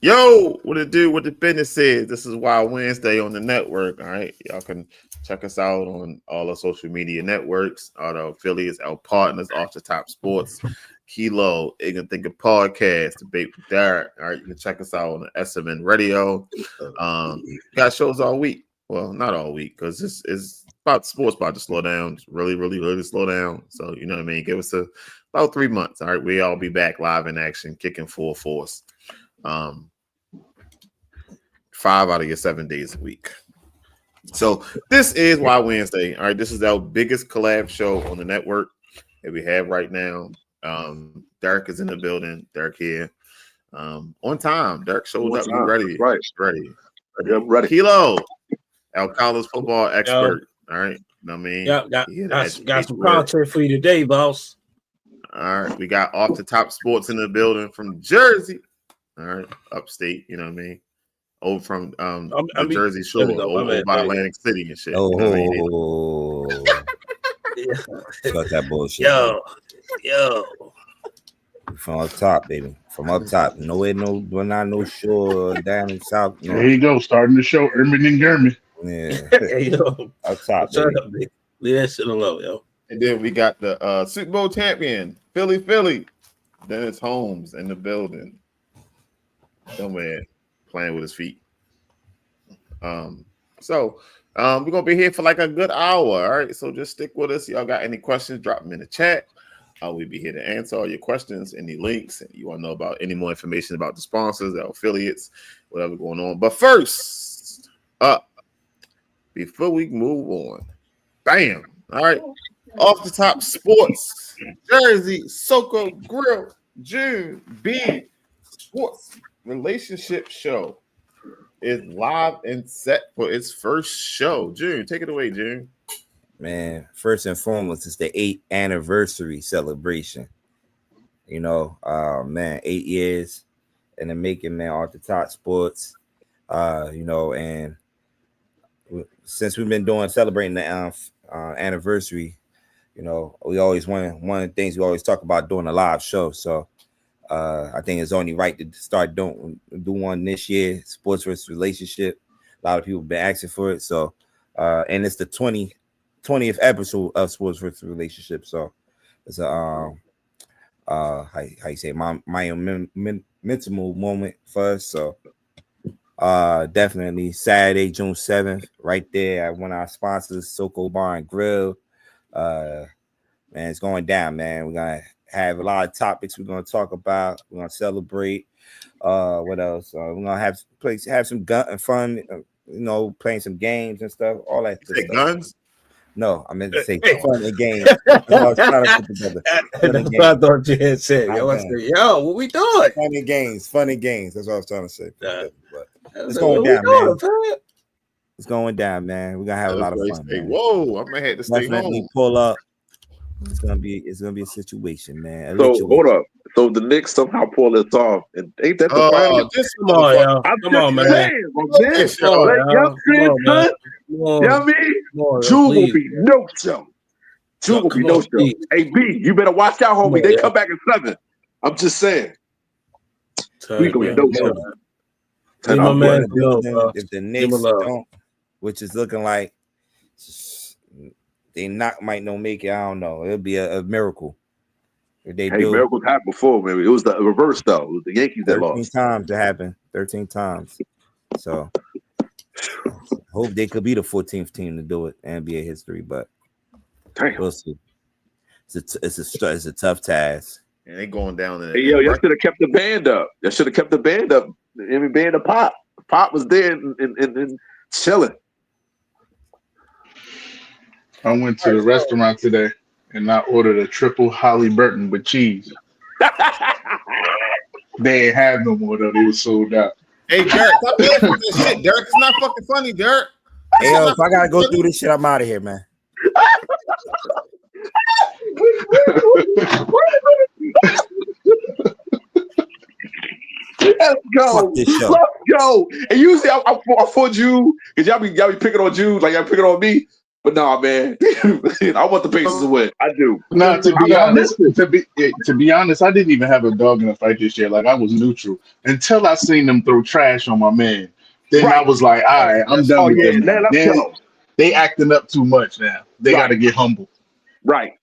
Yo, what it do? What the business is? This is Wild Wednesday on the network. All right, y'all can check us out on all the social media networks, all the affiliates, our partners, Off the Top Sports, Kilo, Ignorant Thinker Podcast, Debate with Derek. All right, you can check us out on the SMN Radio. Got shows all week. Well, not all week because this is about sports about to slow down. It's really slow down. So you know what I mean. Give us about 3 months. All right, we all be back live in action, kicking full force. 5 out of your 7 days a week. So this is Wild Wednesday. All right, this is our biggest collab show on the network that we have right now. Derek is in the building. Derek here. On time. Derek showed up. You ready? Right. Ready. Yeah, I'm ready. Kilo, our college football expert. All right. You know what I mean? Yeah, got some content for you today, boss. All right. We got Off the Top Sports in the building from Jersey. All right. Upstate. You know what I mean? Over from the Jersey Shore, over by Atlantic City and shit. Oh, you know what I mean? Fuck that bullshit. Yo. From up top, baby. From up top. We're not no shore down in south. No. There you go, starting the show, Ermin and German. Yeah. Up top, baby. Leave that shit alone, yo. And then we got the Super Bowl champion, Philly. Dennis Holmes in the building. Playing with his feet. So we're gonna be here for like a good hour. All right, so just stick with us. Y'all got any questions? Drop them in the chat. We'll be here to answer all your questions, any links, and you want to know about any more information about the sponsors, our affiliates, whatever going on. But first up, before we move on, bam! All right, Off the Top Sports, Jersey Soco Grill, June B Sports Relationship Show is live and set for its first show. June, take it away, June. Man, first and foremost, it's the 8th anniversary celebration. You know, 8 years in the making, man, Off the Top Sports. And since we've been celebrating the anniversary, you know, we always one of the things we always talk about doing a live show. So I think it's only right to start do one this year. Sports versus relationship. A lot of people have been asking for it. So, and it's the 20th episode of Sports versus relationship. So it's a how you say my mental moment for us. So definitely Saturday, June 7th, right there at one of our sponsors, Soco Bar and Grill. Man, it's going down, man. We're gonna have a lot of topics we're going to talk about. We're going to celebrate. What else? We're going to have some gun and fun, playing some games and stuff. All that. You say guns? No, I meant to say fun and games. I was trying to put together. I thought you had said, yo, what we doing? Fun and games. That's what I was trying to say. But it's going down, man. It's going down, man. We're going to have a lot of fun. Whoa, I'm going to have to stay home. Pull up. It's gonna be a situation, man. So hold up. So the Knicks somehow pull this off, and ain't that the final? Come on, man. June will be no show. Hey B, you better watch out, homie. They come back in 7. I'm just saying. We gonna be no show. If the Knicks don't, which is looking like. They might not make it. I don't know. It'll be a miracle if they do. Miracles happened before, maybe. It was the reverse though. It was the Yankees that lost. 13 times it happened. 13 times. So hope they could be the 14th team to do it in NBA history, but we'll see. It's a tough task. And they going down there. Hey, yo, y'all should have kept the band up. Y'all should have kept the band up. I mean, band of Pop. Pop was there and chilling. I went to the restaurant today and I ordered a triple Halliburton with cheese. They ain't have no more though. They were sold out. Hey, Derek, stop laughing at this shit. Derek, it's not fucking funny, Derek. Hey, yo, if I gotta go through this shit, I'm out of here, man. Let's go. And usually I fought you because y'all be picking on Jews like y'all picking on me. But no, man, I want the Pacers to win. I do. No, to be honest, I didn't even have a dog in the fight this year. Like I was neutral until I seen them throw trash on my man. Then I Right. was like, all right, I'm done with them. Now let's go. They acting up too much now. They got to get humble. Right.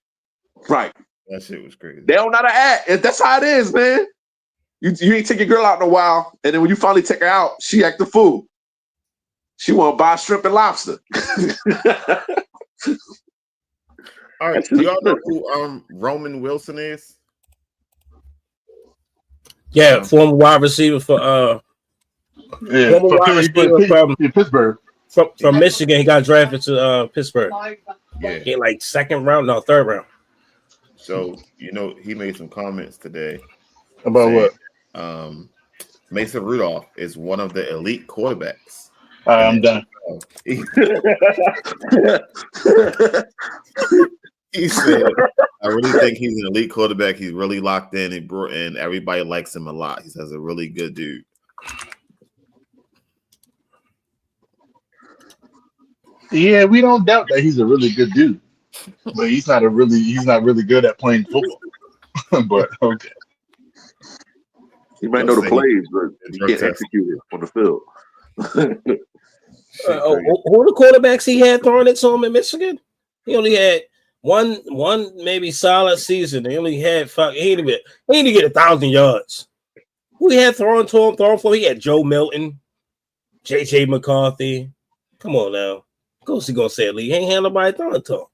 That shit was crazy. They don't know how to act. That's how it is, man. You ain't take your girl out in a while, and then when you finally take her out, she act a fool. She want to buy shrimp and lobster. All right, do y'all know who Roman Wilson is? Yeah, former wide receiver for former wide receiver Pittsburgh. From Michigan. He got drafted to Pittsburgh. Yeah, He like third round. So he made some comments today about saying, what? Mason Rudolph is one of the elite quarterbacks. I'm done. He said, I really think he's an elite quarterback. He's really locked in, and everybody likes him a lot. He says a really good dude. Yeah, we don't doubt that he's a really good dude, but he's not really good at playing football. But okay, he might know the plays, but he can't execute it on the field. Who the quarterbacks he had throwing it to him in Michigan? He only had one maybe solid season. He only had he didn't get 1,000 yards. Who he had throwing for? He had Joe Milton, J.J. McCarthy. Come on now. Of course he gonna say it. He ain't had nobody throwing to him.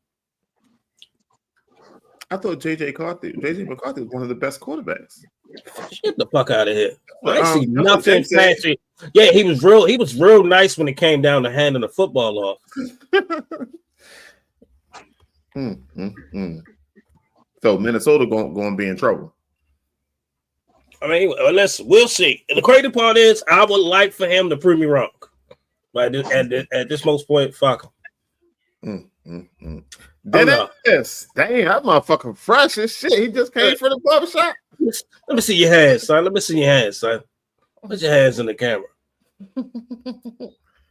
I thought J.J. McCarthy was one of the best quarterbacks. Get the fuck out of here. I see nothing fancy. Yeah, he was real nice when it came down to handing the football off. So Minnesota going to be in trouble. I mean, we'll see. And the crazy part is, I would like for him to prove me wrong. But at this most point, fuck him. Dennis, dang, that motherfucker fresh as shit. He just came for the barbershop. Let me see your hands, son. Put your hands in the camera.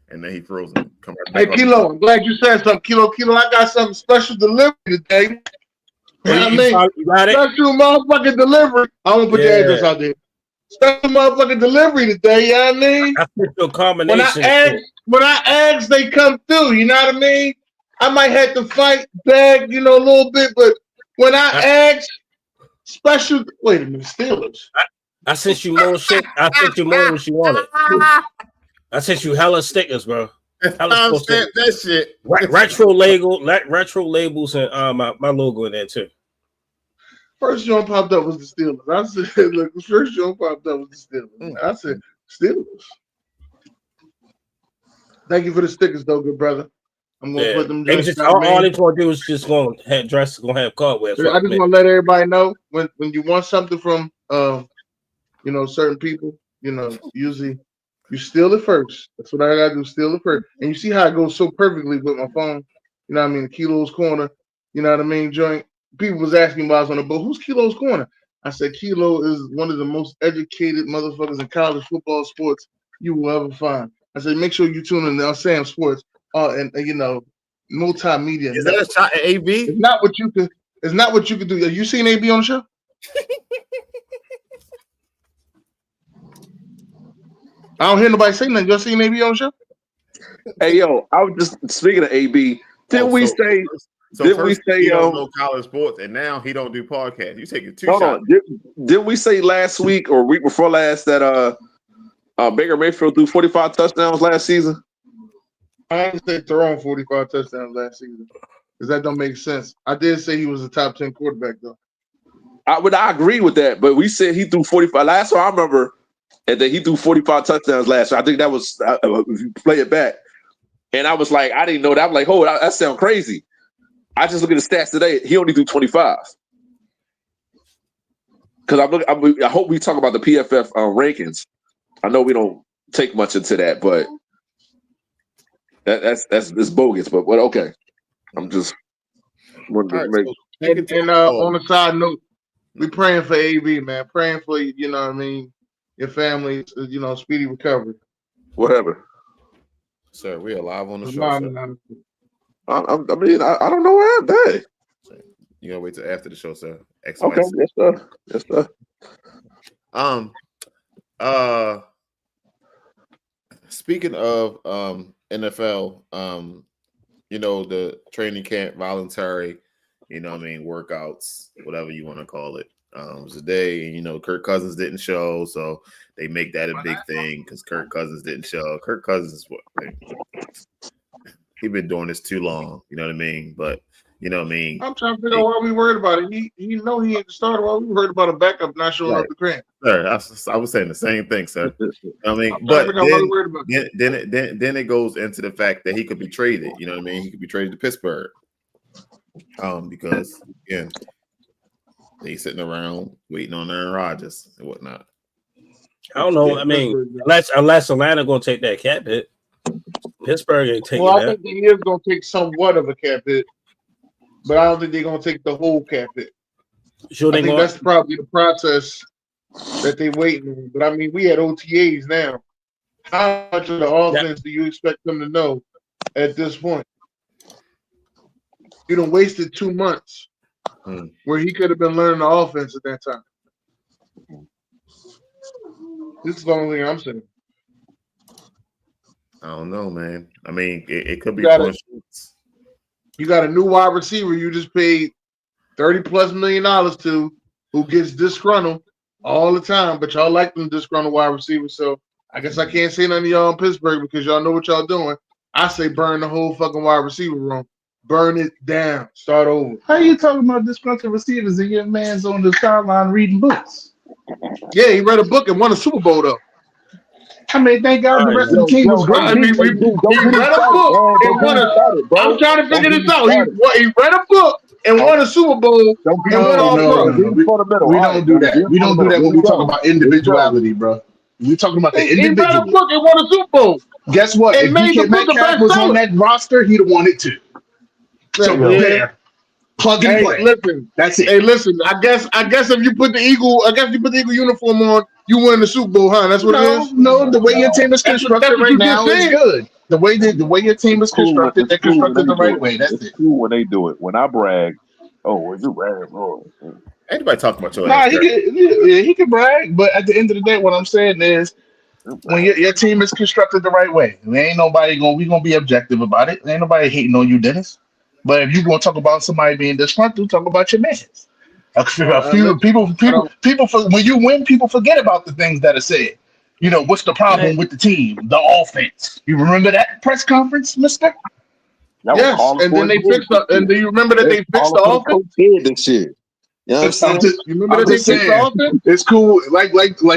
And then he froze him. Come right back. Hey, Kilo, I'm glad you said something. Kilo, I got something special delivery today. You know what I mean? Special motherfucking delivery. I won't put your address out there. Special motherfucking delivery today, you know what I mean? That's combination. When I ask, they come through, you know what I mean? I might have to fight back, a little bit, but when I ask, special. Wait a minute, Steelers. I sent you more shit. I sent you more than what you wanted. I sent you hella stickers, bro. That shit. Retro labels, and my logo in there too. First joint popped up was the Steelers. I said, look, the first joint popped up was the Steelers. I said, Steelers. Thank you for the stickers, though, good brother. I'm gonna put them. All they're gonna do is just gonna have cardware. I just want to let everybody know when you want something from certain people, usually you steal it first. That's what I gotta do, steal it first. And you see how it goes so perfectly with my phone. You know what I mean? Kilo's Corner, you know what I mean, joint. People was asking while I was on the boat, who's Kilo's Corner? I said Kilo is one of the most educated motherfuckers in college football sports you will ever find. I said, make sure you tune in to Sam Sports. And multimedia. Is that a shot at AB? It's not what you can do. Have you seen AB on the show? I don't hear nobody saying that. You seen AB on the show? Hey yo, I was just speaking of AB. Didn't we say he don't know college sports, and now he don't do podcasts? You taking two shots. Didn't we say last week or week before last that Baker Mayfield threw 45 touchdowns last season? I didn't say throwing 45 touchdowns last season because that don't make sense. I did say he was a top 10 quarterback though. I agree with that, but we said he threw 45. Last time I remember, and then he threw 45 touchdowns last year. I think that was if you play it back, and I was like, I didn't know that. I'm like, oh, that sounds crazy. I just look at the stats today. He only threw 25. Because I hope we talk about the PFF rankings. I know we don't take much into that, but. That's bogus, but okay. I'm just wondering. Right, on a side note, we praying for AB, man. Praying for you know what I mean, your family, speedy recovery. Whatever. Sir, we are live on the show. I mean, I don't know where I'm at. You gotta wait till after the show, sir. Okay, yes, sir. Yes, sir. Speaking of NFL, the training camp, voluntary, workouts, whatever you want to call it. It was a day, and Kirk Cousins didn't show, so they make that a big thing because Kirk Cousins didn't show. Kirk Cousins, he been doing this too long, you know what I mean? But you know what I mean? I'm trying to figure out why we worried about it. He know he ain't the starter. Why we worried about a backup not showing up the camp? Sir, I was saying the same thing, sir. I mean, but then it goes into the fact that he could be traded. You know what I mean? He could be traded to Pittsburgh. Because again, they sitting around waiting on Aaron Rodgers and whatnot. I don't know. I mean, unless Atlanta gonna take that cap hit, Pittsburgh ain't taking that. Well, I think he is gonna take somewhat of a cap hit, but I don't think they're gonna take the whole cap hit. Sure, I think that's probably the process that they waiting on. But I mean, we had OTAs now. How much of the offense do you expect them to know at this point? You done wasted 2 months where he could have been learning the offense at that time. This is the only thing I'm saying. I don't know, man. I mean, it could be you got a new wide receiver you just paid $30+ million to, who gets disgruntled all the time, but y'all like them disgruntled wide receivers. So I guess I can't say none of y'all in Pittsburgh because y'all know what y'all doing. I say burn the whole fucking wide receiver room. Burn it down. Start over. How you talking about disgruntled receivers and your man's on the sideline reading books? Yeah, he read a book and won a Super Bowl though. I mean, thank God the rest of the team was great. I mean, he read a book and won a. I'm trying to figure this out. He read a book and won a Super Bowl and went all pro. We don't do that. We don't do that when we talk about individuality, bro. We're talking about the individual. He read a book and won a Super Bowl. Guess what? If DK Metcalf was on that roster, he'd have won it too. So there, plug and play. Listen, that's it. Hey, listen. I guess if you put the Eagle, uniform on, you win the Super Bowl, huh? That's what it is. No, the way your team is constructed right now is good. The way your team is constructed, they're constructed the right way. That's it. Cool when they do it. When I brag, when you brag, anybody talking about your ass? He can brag, but at the end of the day, what I'm saying is, when your team is constructed the right way, there ain't nobody we gonna be objective about it. There ain't nobody hating on you, Dennis. But if you gonna talk about somebody being disgruntled, talk about your man. People, when you win, people forget about the things that are said. What's the problem with the team? The offense. You remember that press conference, mister? Yes, and then they fixed it. And do you remember that they fixed the offense? This shit. You know what I'm saying? You remember that they fixed the offense? It's cool. Like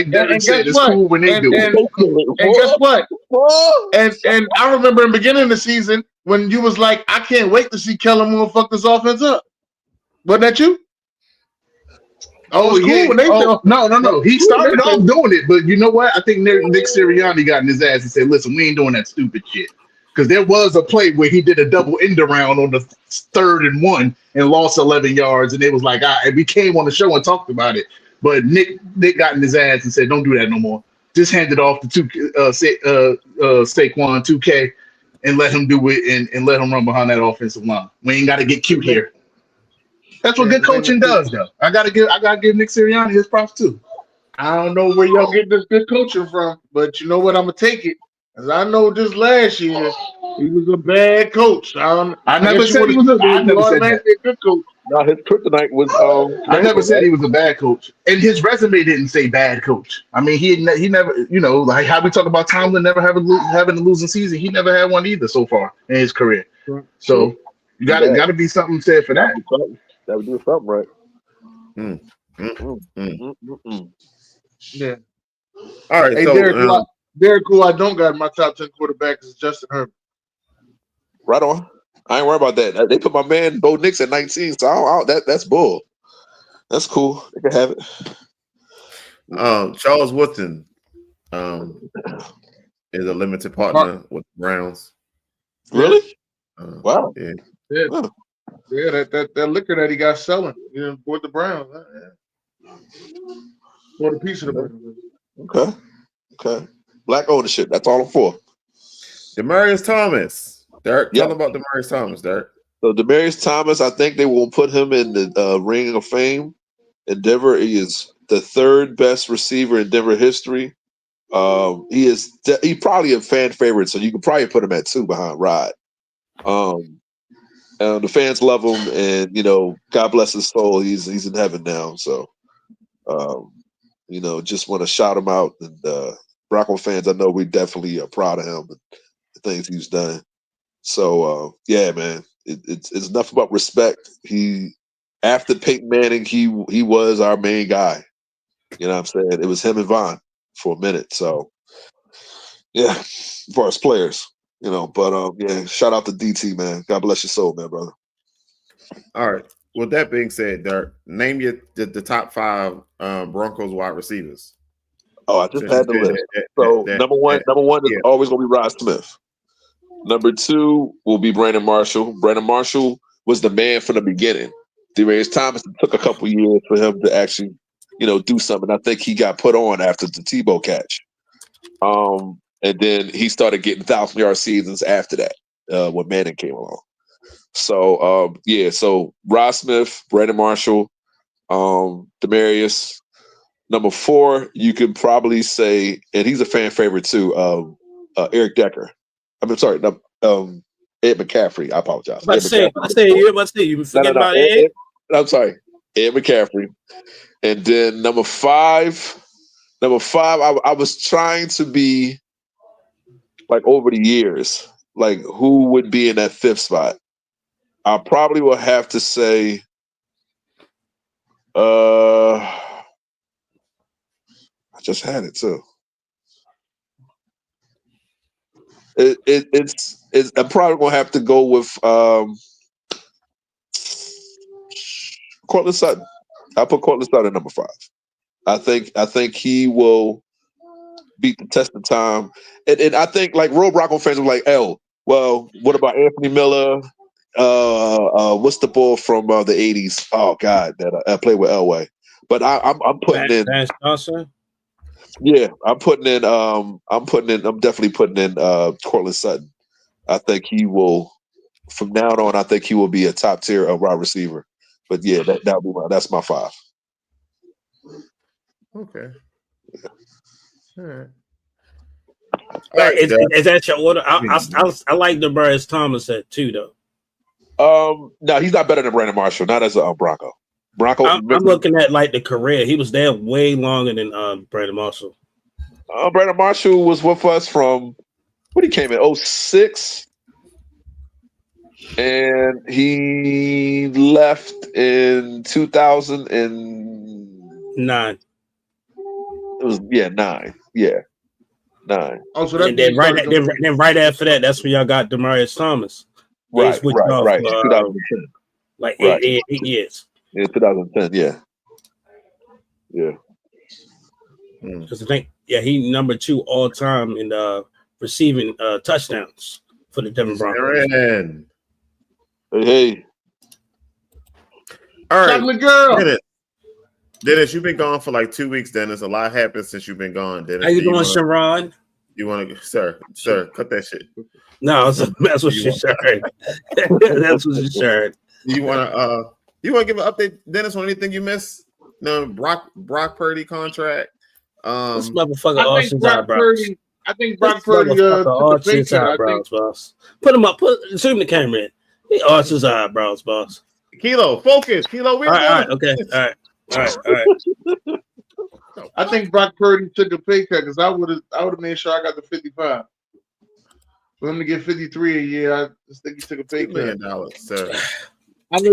Derek said, it's cool when they do it. And guess what? And I remember in the beginning of the season when you was like, I can't wait to see Kellen Moore fuck this offense up. Wasn't that you? Oh, yeah. Cool no. He started off doing it, but you know what? I think Nick Sirianni got in his ass and said, listen, we ain't doing that stupid shit. Because there was a play where he did a double end around on the 3rd and 1 and lost 11 yards. And it was like, and we came on the show and talked about it. But Nick got in his ass and said, don't do that no more. Just hand it off to Saquon 2K and let him do it and let him run behind that offensive line. We ain't got to get cute here. That's what good coaching does, though. I gotta give Nick Sirianni his props too. I don't know where y'all get this good coaching from, but you know what? I'm gonna take it. As I know, just last year he was a bad coach. I never said he was a good coach. No, his kryptonite was. I never said he was a bad coach, and his resume didn't say bad coach. I mean, he never, like how we talk about Tomlin never having a losing season. He never had one either so far in his career. So you got to be something said for that. That would do something right. Yeah. All right. Hey, so, Derek, who I don't got in my top 10 quarterbacks is Justin Herbert. Right on. I ain't worried about that. They put my man Bo Nix at 19, so that's bull. That's cool. They can have it. Charles Woodson is a limited partner with the Browns. Really? Wow. Yeah. Yeah, that liquor that he got selling, for the Browns. For the piece of the Browns. Okay. Black ownership. That's all I'm for. Demaryius Thomas Derek, Yeah. tell them about Demaryius Thomas, Derek. So Demaryius Thomas, I think they will put him in the Ring of Fame in Denver. He is the third best receiver in Denver history. He probably a fan favorite, so you could probably put him at 2 behind Rod. The fans love him, and God bless his soul. He's in heaven now. So, just want to shout him out. And Bronco fans, I know we definitely are proud of him and the things he's done. So, yeah, man, it's enough about respect. After Peyton Manning, he was our main guy. You know what I'm saying? It was him and Von for a minute. So, yeah, as far as players, but yeah, shout out to DT, man. God bless your soul, man, brother. All right. With that being said, Dirk, name the top 5 Broncos wide receivers. Oh, I just had the list. So number one is always going to be Rod Smith. Number 2 will be Brandon Marshall. Brandon Marshall was the man from the beginning. Demaryius Thomas took a couple years for him to actually, do something. I think he got put on after the Tebow catch. And then he started getting 1,000-yard seasons after that when Manning came along. So, so Rod Smith, Brandon Marshall, Demaryius. Number 4, you could probably say, and he's a fan favorite too, Eric Decker. I'm sorry, Ed McCaffrey. I apologize. You forget about Ed? I'm sorry, Ed McCaffrey. And then number 5, I was trying to be like over the years, like who would be in that 5th spot. I probably will have to say, I just had it too. It's I'm probably gonna have to go with Cortland Sutton. I'll put Cortland Sutton at number 5. I think he will beat the test of time. And I think like real Bronco fans are like, well, what about Anthony Miller? What's the bull from the 80s? Oh God, that I played with Elway. But I'm putting in Vance Johnson. Yeah, I'm definitely putting in Cortland Sutton. I think he will from now on, I think he will be a top tier wide receiver. But yeah, that's my 5. Okay. All right. Is that your order? I like Demaryius Thomas at 2 though. No, he's not better than Brandon Marshall. Not as a Bronco. I'm looking at like the career. He was there way longer than Brandon Marshall. Brandon Marshall was with us from when he came in 2006, and he left in 2009. It was 9. Yeah, 9. Oh, so that then right after that, that's when y'all got Demaryius Thomas. Right. 2010. Like 8 years. Yeah, 2010. Yeah. Because I think, he number 2 all time in receiving touchdowns for the Denver Broncos. Hey. All right. Chocolate girl. Dennis, you've been gone for like 2 weeks, Dennis. A lot happened since you've been gone, Dennis. How you doing, Sharon? You want to, sir, cut that shit. No, that's what she shared. That's what she shared. You want to give an update, Dennis, on anything you missed? No, Brock Purdy contract. This motherfucker arches eyebrows. I think Brock Purdy arches eyebrows, boss. Put him up. Zoom the camera in. He arches eyebrows, boss. Kilo, focus. Kilo, all right, okay. All right. I think Brock Purdy took a pay cut because I would have made sure I got the 55. For him to get 53 a year, I just think he took a pay cut. $2 million, sir. I know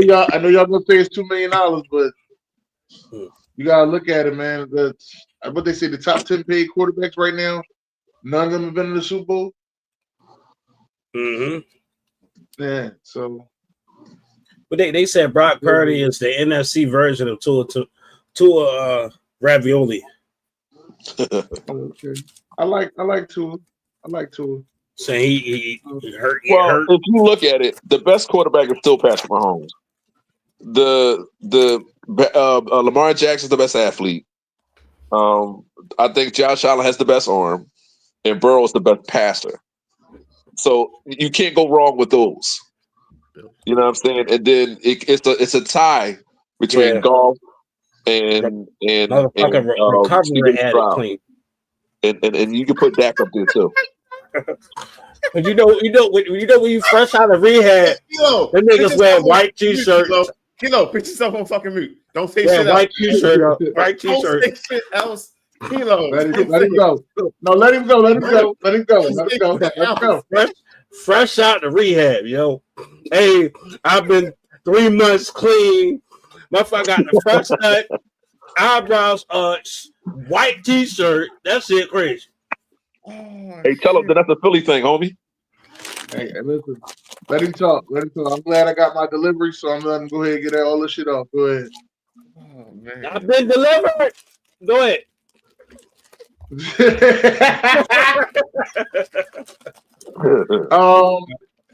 y'all gonna pay us $2 million, but you gotta look at it, man. What they say, the top 10 paid quarterbacks right now, none of them have been in the Super Bowl. Yeah, so. But they said Brock Purdy is the NFC version of Tua Ravioli. Okay. I like Tua. So he hurt. If you look at it, the best quarterback is still Patrick Mahomes. The Lamar Jackson's the best athlete. I think Josh Allen has the best arm, and Burrow's the best passer. So you can't go wrong with those. You know what I'm saying? And then it's a tie between golf and motherfucking recovery Steven addict Stroud. clean. And you can put Dak up there too. But you know when you fresh out of rehab, the niggas wear white t-shirts. Kilo, put yourself on fucking mute. Don't say Yeah, shit white else. t-shirt, white t-shirt. Don't say shit else. Kilo, Let him go. No, let him go. Let him go. Let him go. Let him go. Let him go. Fresh out of rehab, yo. Hey, I've been 3 months clean. Motherfucker got the fresh cut, eyebrows arched, white t-shirt. That shit crazy. Hey, tell him that that's a Philly thing, homie. Hey, listen. Let him talk. Let him talk. I'm glad I got my delivery, so I'm letting him go ahead and get all this shit off. Go ahead. Oh man. I've been delivered. Go ahead.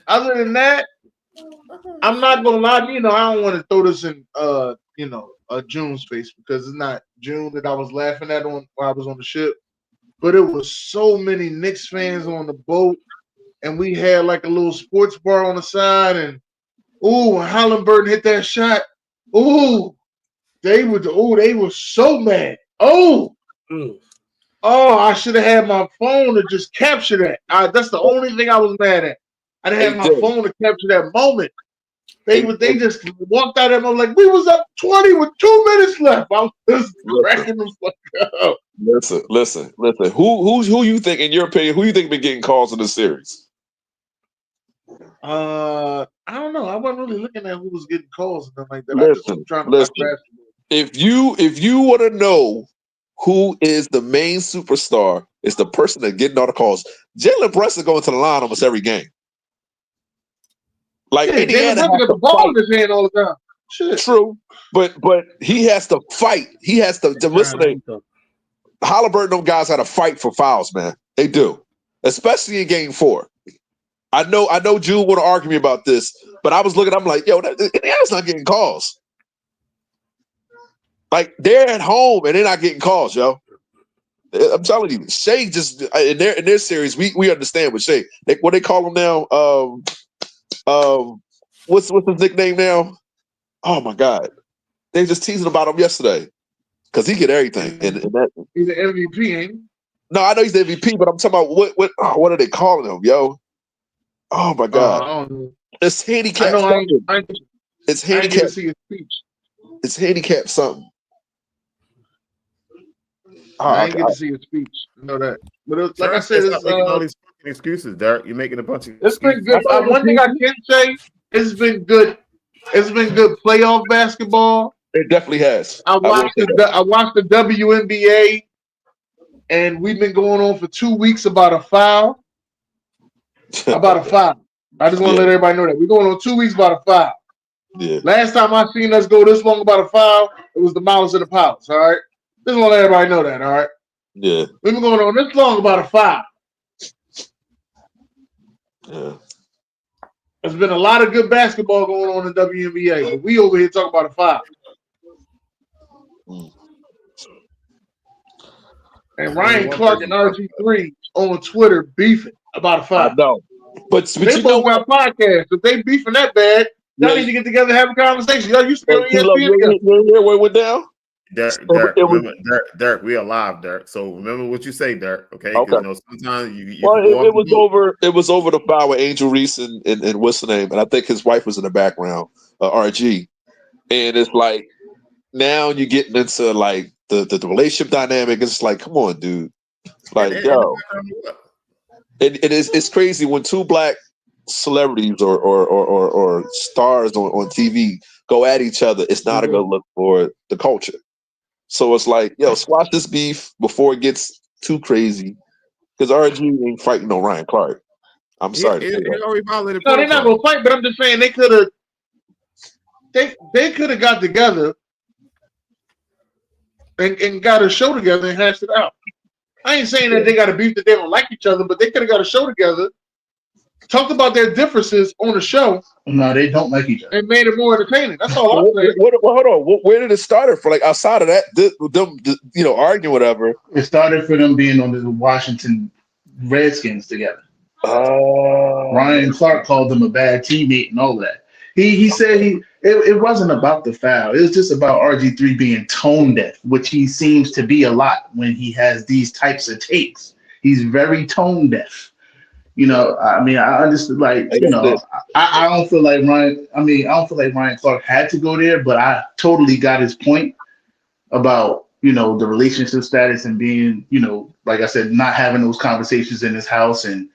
Other than that, I'm not gonna lie. I don't want to throw this in June's face because it's not June that I was laughing at while I was on the ship. But it was so many Knicks fans on the boat, and we had like a little sports bar on the side, and when Halliburton hit that shot, they were so mad. I should have had my phone to just capture that. That's the only thing I was mad at. I didn't have my phone to capture that moment. They just walked out of them like we was up 20 with 2 minutes left. I was just cracking the fuck up. Listen. Who you think, in your opinion, who you think been getting calls in this series? I don't know. I wasn't really looking at who was getting calls and stuff like that. Listen. If you want to know who is the main superstar, it's the person that's getting all the calls. Jalen Brunson going to the line almost every game. Like Indiana has to ball in his hand all the time. Shit. True, but he has to fight. He has to listen. Halliburton, those guys had to fight for fouls, man. They do, especially in Game 4. I know. June want to argue me about this, but I was looking. I'm like, yo, Indiana's not getting calls. Like they're at home and they're not getting calls, yo. I'm telling you, Shea just in their series. We understand with Shea. What they call him now? What's his nickname now? Oh my God, they just teasing about him yesterday because he get everything. And that he's an MVP, ain't he? No, I know he's the MVP, but I'm talking about what are they calling him, yo? Oh my God, it's handicap. It's handicap. It's handicap something. I didn't get to see his speech. You know that. But it was, like I said, it's making all these fucking excuses, Derek. You're making a bunch of excuses. It's been good. One thing I can say, it's been good. It's been good playoff basketball. It definitely has. I watched the WNBA, and we've been going on for 2 weeks about a foul. I just want to let everybody know that we're going on 2 weeks about a foul. Yeah. Last time I seen us go this long about a foul, it was the Malice and the Palace. All right. Just want to let everybody know that, all right? Yeah. We've been going on this long about a foul. Yeah. There's been a lot of good basketball going on in the WNBA, but we over here talking about a foul. And Ryan Clark and RG3 on Twitter beefing about a foul. I know. But they both got podcasts. If they beefing that bad, y'all need to get together and have a conversation. Y'all used to be on ESPN together. Where it went down? Derek, we are live, Derek. So remember what you say, Derek. Okay, because sometimes you it was over the foul with Angel Reese and what's the name, and I think his wife was in the background, RG, and it's like now you're getting into like the relationship dynamic. It's like, come on, dude, like it's crazy when two black celebrities or stars on TV go at each other. It's not a good look for the culture. So it's like, yo, squash this beef before it gets too crazy. Because RG ain't fighting no Ryan Clark. I'm sorry. They're not gonna fight, but I'm just saying they could have got together and got a show together and hashed it out. I ain't saying that they got a beef that they don't like each other, but they could have got a show together, talked about their differences on the show. No, they don't like each other. And made it more entertaining. That's all I'm saying. Hold on. Where did it start for? Like outside of that, them arguing, whatever. It started for them being on the Washington Redskins together. Ryan Clark called him a bad teammate and all that. He said it wasn't about the foul. It was just about RG3 being tone deaf, which he seems to be a lot when he has these types of takes. He's very tone deaf. You know, I mean, I understood, like, you know, I don't feel like Ryan. I mean, I don't feel like Ryan Clark had to go there, but I totally got his point about, you know, the relationship status and being, you know, like I said, not having those conversations in his house. And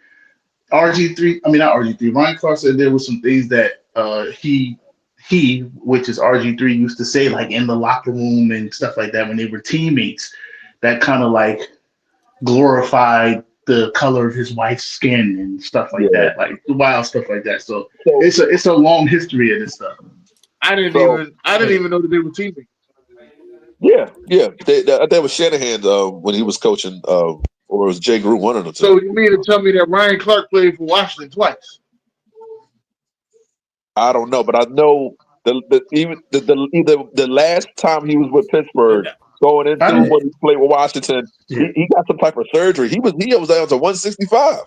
RG3, I mean, not RG3, Ryan Clark said there was some things that he, which is RG3, used to say, like in the locker room and stuff like that when they were teammates, that kind of like glorified the color of his wife's skin and stuff like that, like wild stuff like that. So it's a long history of this stuff. I didn't even know that they were teammates. Yeah. That was Shanahan when he was coaching, or it was Jay Groot, one of the two. So you mean to tell me that Ryan Clark played for Washington twice? I don't know, but I know the last time he was with Pittsburgh, going into when he played with Washington, he got some type of surgery. He was down to 165.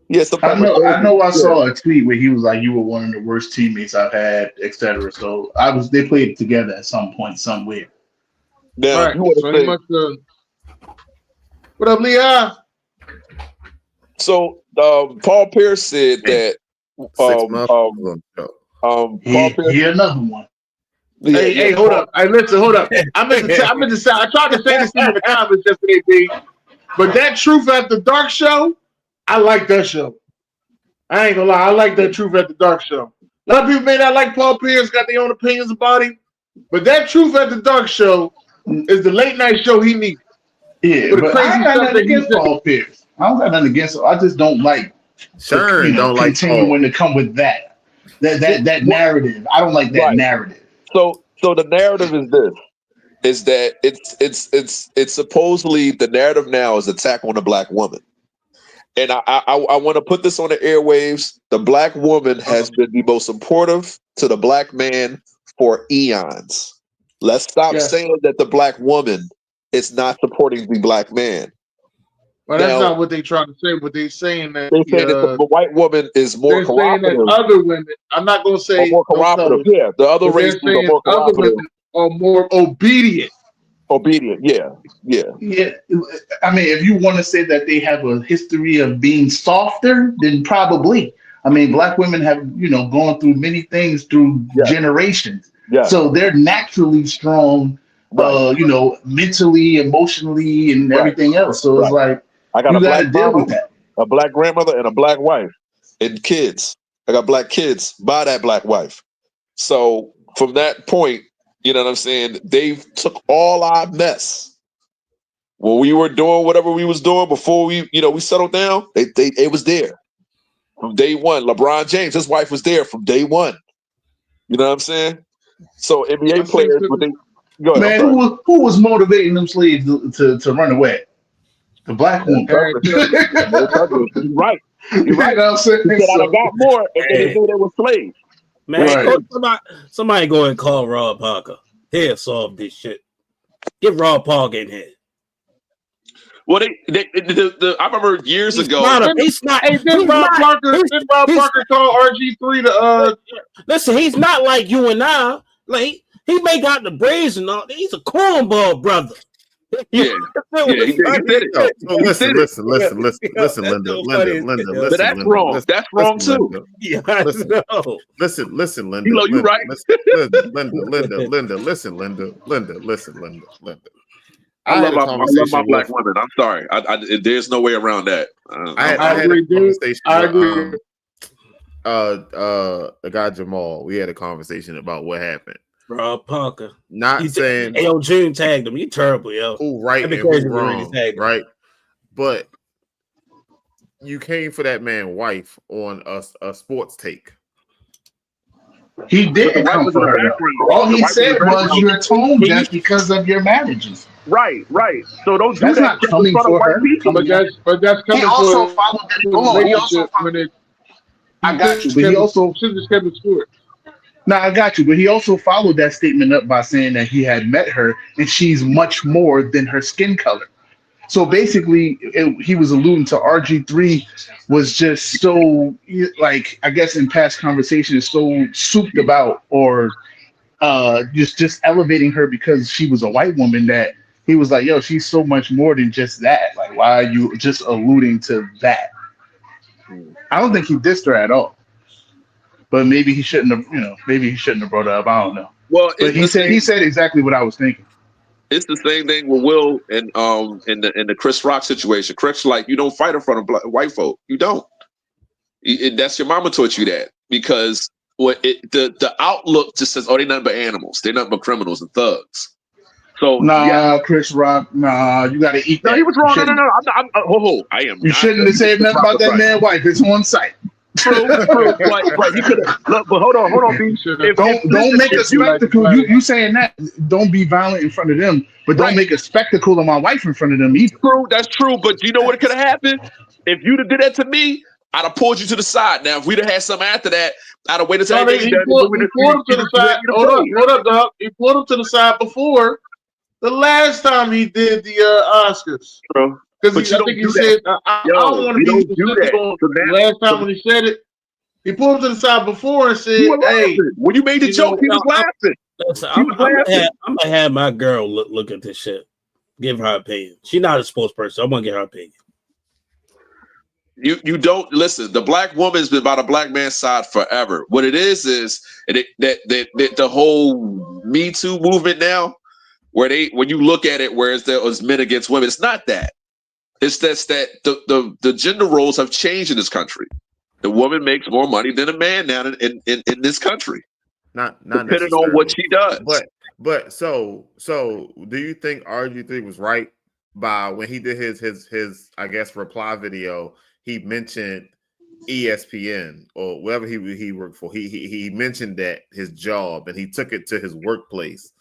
Yes, I know. I saw a tweet where he was like, "You were one of the worst teammates I've had," etc. So they played together at some point somewhere. Now, right. So he must have. What up, Leah? So Paul Pierce said that. Paul Pierce. Here another one. Hey, hold up. Hey, listen, hold up. I meant to say. I tried to say this in the comments yesterday, B. But that Truth After Dark show, I like that show. I ain't gonna lie. I like that Truth After Dark show. A lot of people may not like Paul Pierce, got their own opinions about him, but that Truth After Dark show is the late night show he needs. Yeah, but I ain't got nothing against Paul Pierce. I don't got nothing against him. I just don't like. Don't like continuing to come with that narrative. I don't like that narrative. So the narrative is that it's supposedly the narrative now is attack on a black woman. And I want to put this on the airwaves. The black woman has been the most supportive to the black man for eons. Let's stop saying that the black woman is not supporting the black man. Well, that's not what they're trying to say. But they're saying that the white woman is more cooperative. Saying that other women, I'm not going to say more cooperative. Yeah, the other races are more cooperative. Other women are more obedient. Yeah. I mean, if you want to say that they have a history of being softer, then probably. I mean, black women have, gone through many things through generations. Yeah. So they're naturally strong, mentally, emotionally, and everything else. So it's like, I got you got to deal with that. A black grandmother and a black wife and kids. I got black kids by that black wife. So from that point, you know what I'm saying? They took all our mess when we were doing whatever we was doing before we settled down. It was there from day one. LeBron James, his wife was there from day one. You know what I'm saying? So NBA players, go ahead, man, who was motivating them slaves to run away? The black woman. You're right. You're right. You know what I'm saying? He said, I got more, and they knew they were slaves. Man, somebody go and call Rob Parker. He'll solve this shit. Get Rob Parker in here. Well, I remember years ago. Did Rob Parker call RG3 to Listen, he's not like you and I. Like he may got the braids and all. He's a cornball brother. He did it. So listen, Linda. But that's wrong. That's wrong too. Yeah, I know. Listen, Linda. You right. Linda. Listen, Linda. I love my black women. I'm sorry. There's no way around that. I agree, dude. I agree. The guy Jamal, we had a conversation about what happened. Rob Parker. Not saying yo, June tagged him. You terrible, yo. Who right and who wrong, right? But you came for that man's wife on a sports take. He didn't come for her. All he said was you're tone deaf because of your marriages. Right. So that's not coming for her. But that's coming. He also followed that. I got you, but he also just kept it short. No, I got you, but he also followed that statement up by saying that he had met her and she's much more than her skin color. So basically, he was alluding to RG3 was just so, like, I guess in past conversations, so souped about or just elevating her because she was a white woman that he was like, yo, she's so much more than just that. Like, why are you just alluding to that? I don't think he dissed her at all. But maybe he shouldn't have, maybe he shouldn't have brought it up. I don't know. Well, But he said exactly what I was thinking. It's the same thing with Will and in the Chris Rock situation. Chris, like, you don't fight in front of white folk. You don't. That's your mama taught you that, because the outlook just says, oh, they're nothing but animals. They're nothing but criminals and thugs. So Chris Rock, you got to eat that. No, he was wrong. No. I am. You shouldn't have said nothing about that man's wife. It's on site. True. Right. He could have. But hold on, B. Don't make a spectacle. You saying that? Don't be violent in front of them, but don't make a spectacle of my wife in front of them either. True, that's true. But you know what could have happened? If you'd have did that to me, I'd have pulled you to the side. Now, if we'd have had something after that, I'd have waited until he pulled him to the side. Hold up, dog. He pulled him to the side before the last time he did the Oscars. True. Because I think he said, I don't want to be specific on the last time when he said it. He pulled him to the side before and said, hey. When you made the joke, he was laughing. I'm going to have my girl look at this shit. Give her opinion. She's not a spokesperson. I'm going to get her opinion. You don't listen. The black woman's been by the black man's side forever. What it is that the whole Me Too movement now, when you look at it, whereas there was men against women, it's not that. It's that the gender roles have changed in this country. The woman makes more money than a man now in this country. Not depending on what she does. But so do you think RG3 was right by when he did his I guess reply video? He mentioned ESPN or wherever he worked for. He mentioned that his job, and he took it to his workplace.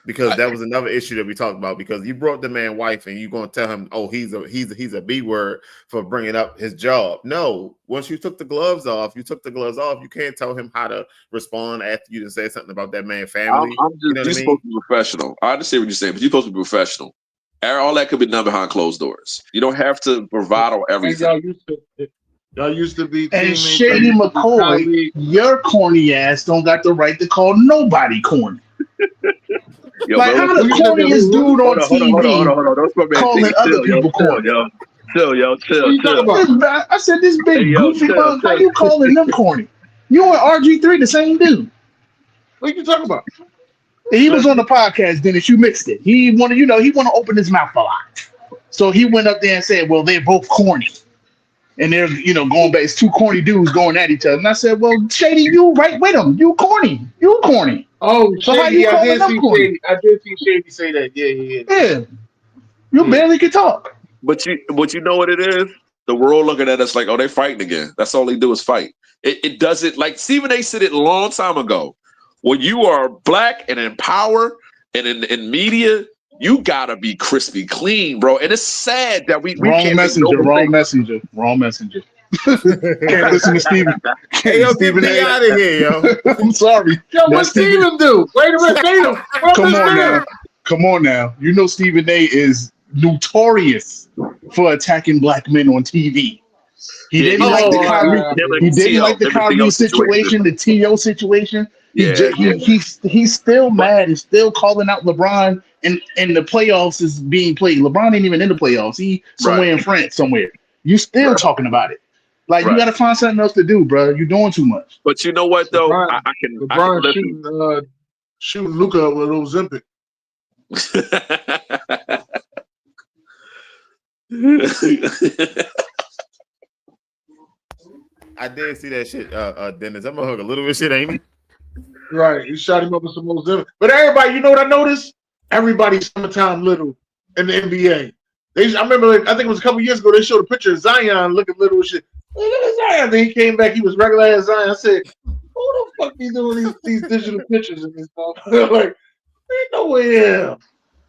Because that was another issue that we talked about. Because you brought the man wife, and you're gonna tell him, "Oh, he's a B word for bringing up his job." No, once you took the gloves off, you can't tell him how to respond after you didn't say something about that man's family. You're supposed to be professional. I understand what you're saying, but you're supposed to be professional. All that could be done behind closed doors. You don't have to provide on everything. Y'all used to be. And Shady McCoy, your corny ass don't got the right to call nobody corny. Yo, like, how the corniest dude on TV calling other people corny? Chill. I said, this big goofy bug, how you calling them corny? You and RG3 the same dude. What you talking about? He was on the podcast, Dennis. You mixed it. He want to open his mouth a lot. So he went up there and said, well, they're both corny. And they're, going back. It's two corny dudes going at each other. And I said, well, Shady, you right with them. You corny. Oh, so Shady, I did see Shady say that. Yeah. You barely can talk. But you know what it is? The world looking at us like, oh, they fighting again. That's all they do is fight. It doesn't, like Stephen A. said it a long time ago. When you are black and in power and in media, you gotta be crispy clean, bro. And it's sad that we wrong messenger. Can't listen to Stephen. Hey, yo, get me out of here, yo. I'm sorry. Yo, what Stephen do? Wait a minute, Come on now. You know Stephen A. is notorious for attacking black men on TV. He didn't like the Kyrie. He didn't like the Kyrie situation, the T.O. situation. He's still mad. He's still calling out LeBron, and the playoffs is being played. LeBron ain't even in the playoffs. He somewhere in France somewhere. You still talking about it. Like, you got to find something else to do, bro. You're doing too much. But you know what, though? LeBron shooting Luka up with Ozempic. I did see that shit, Dennis. I'm gonna hug a little bit of shit, ain't he? Right, he shot him up with some Ozempic. But everybody, you know what I noticed? Everybody's summertime little in the NBA. I remember, I think it was a couple years ago, they showed a picture of Zion looking little and shit. Look at Zion. Then he came back, he was regular as Zion. I said, who the fuck you doing these digital pictures in this stuff? Like, ain't no way in.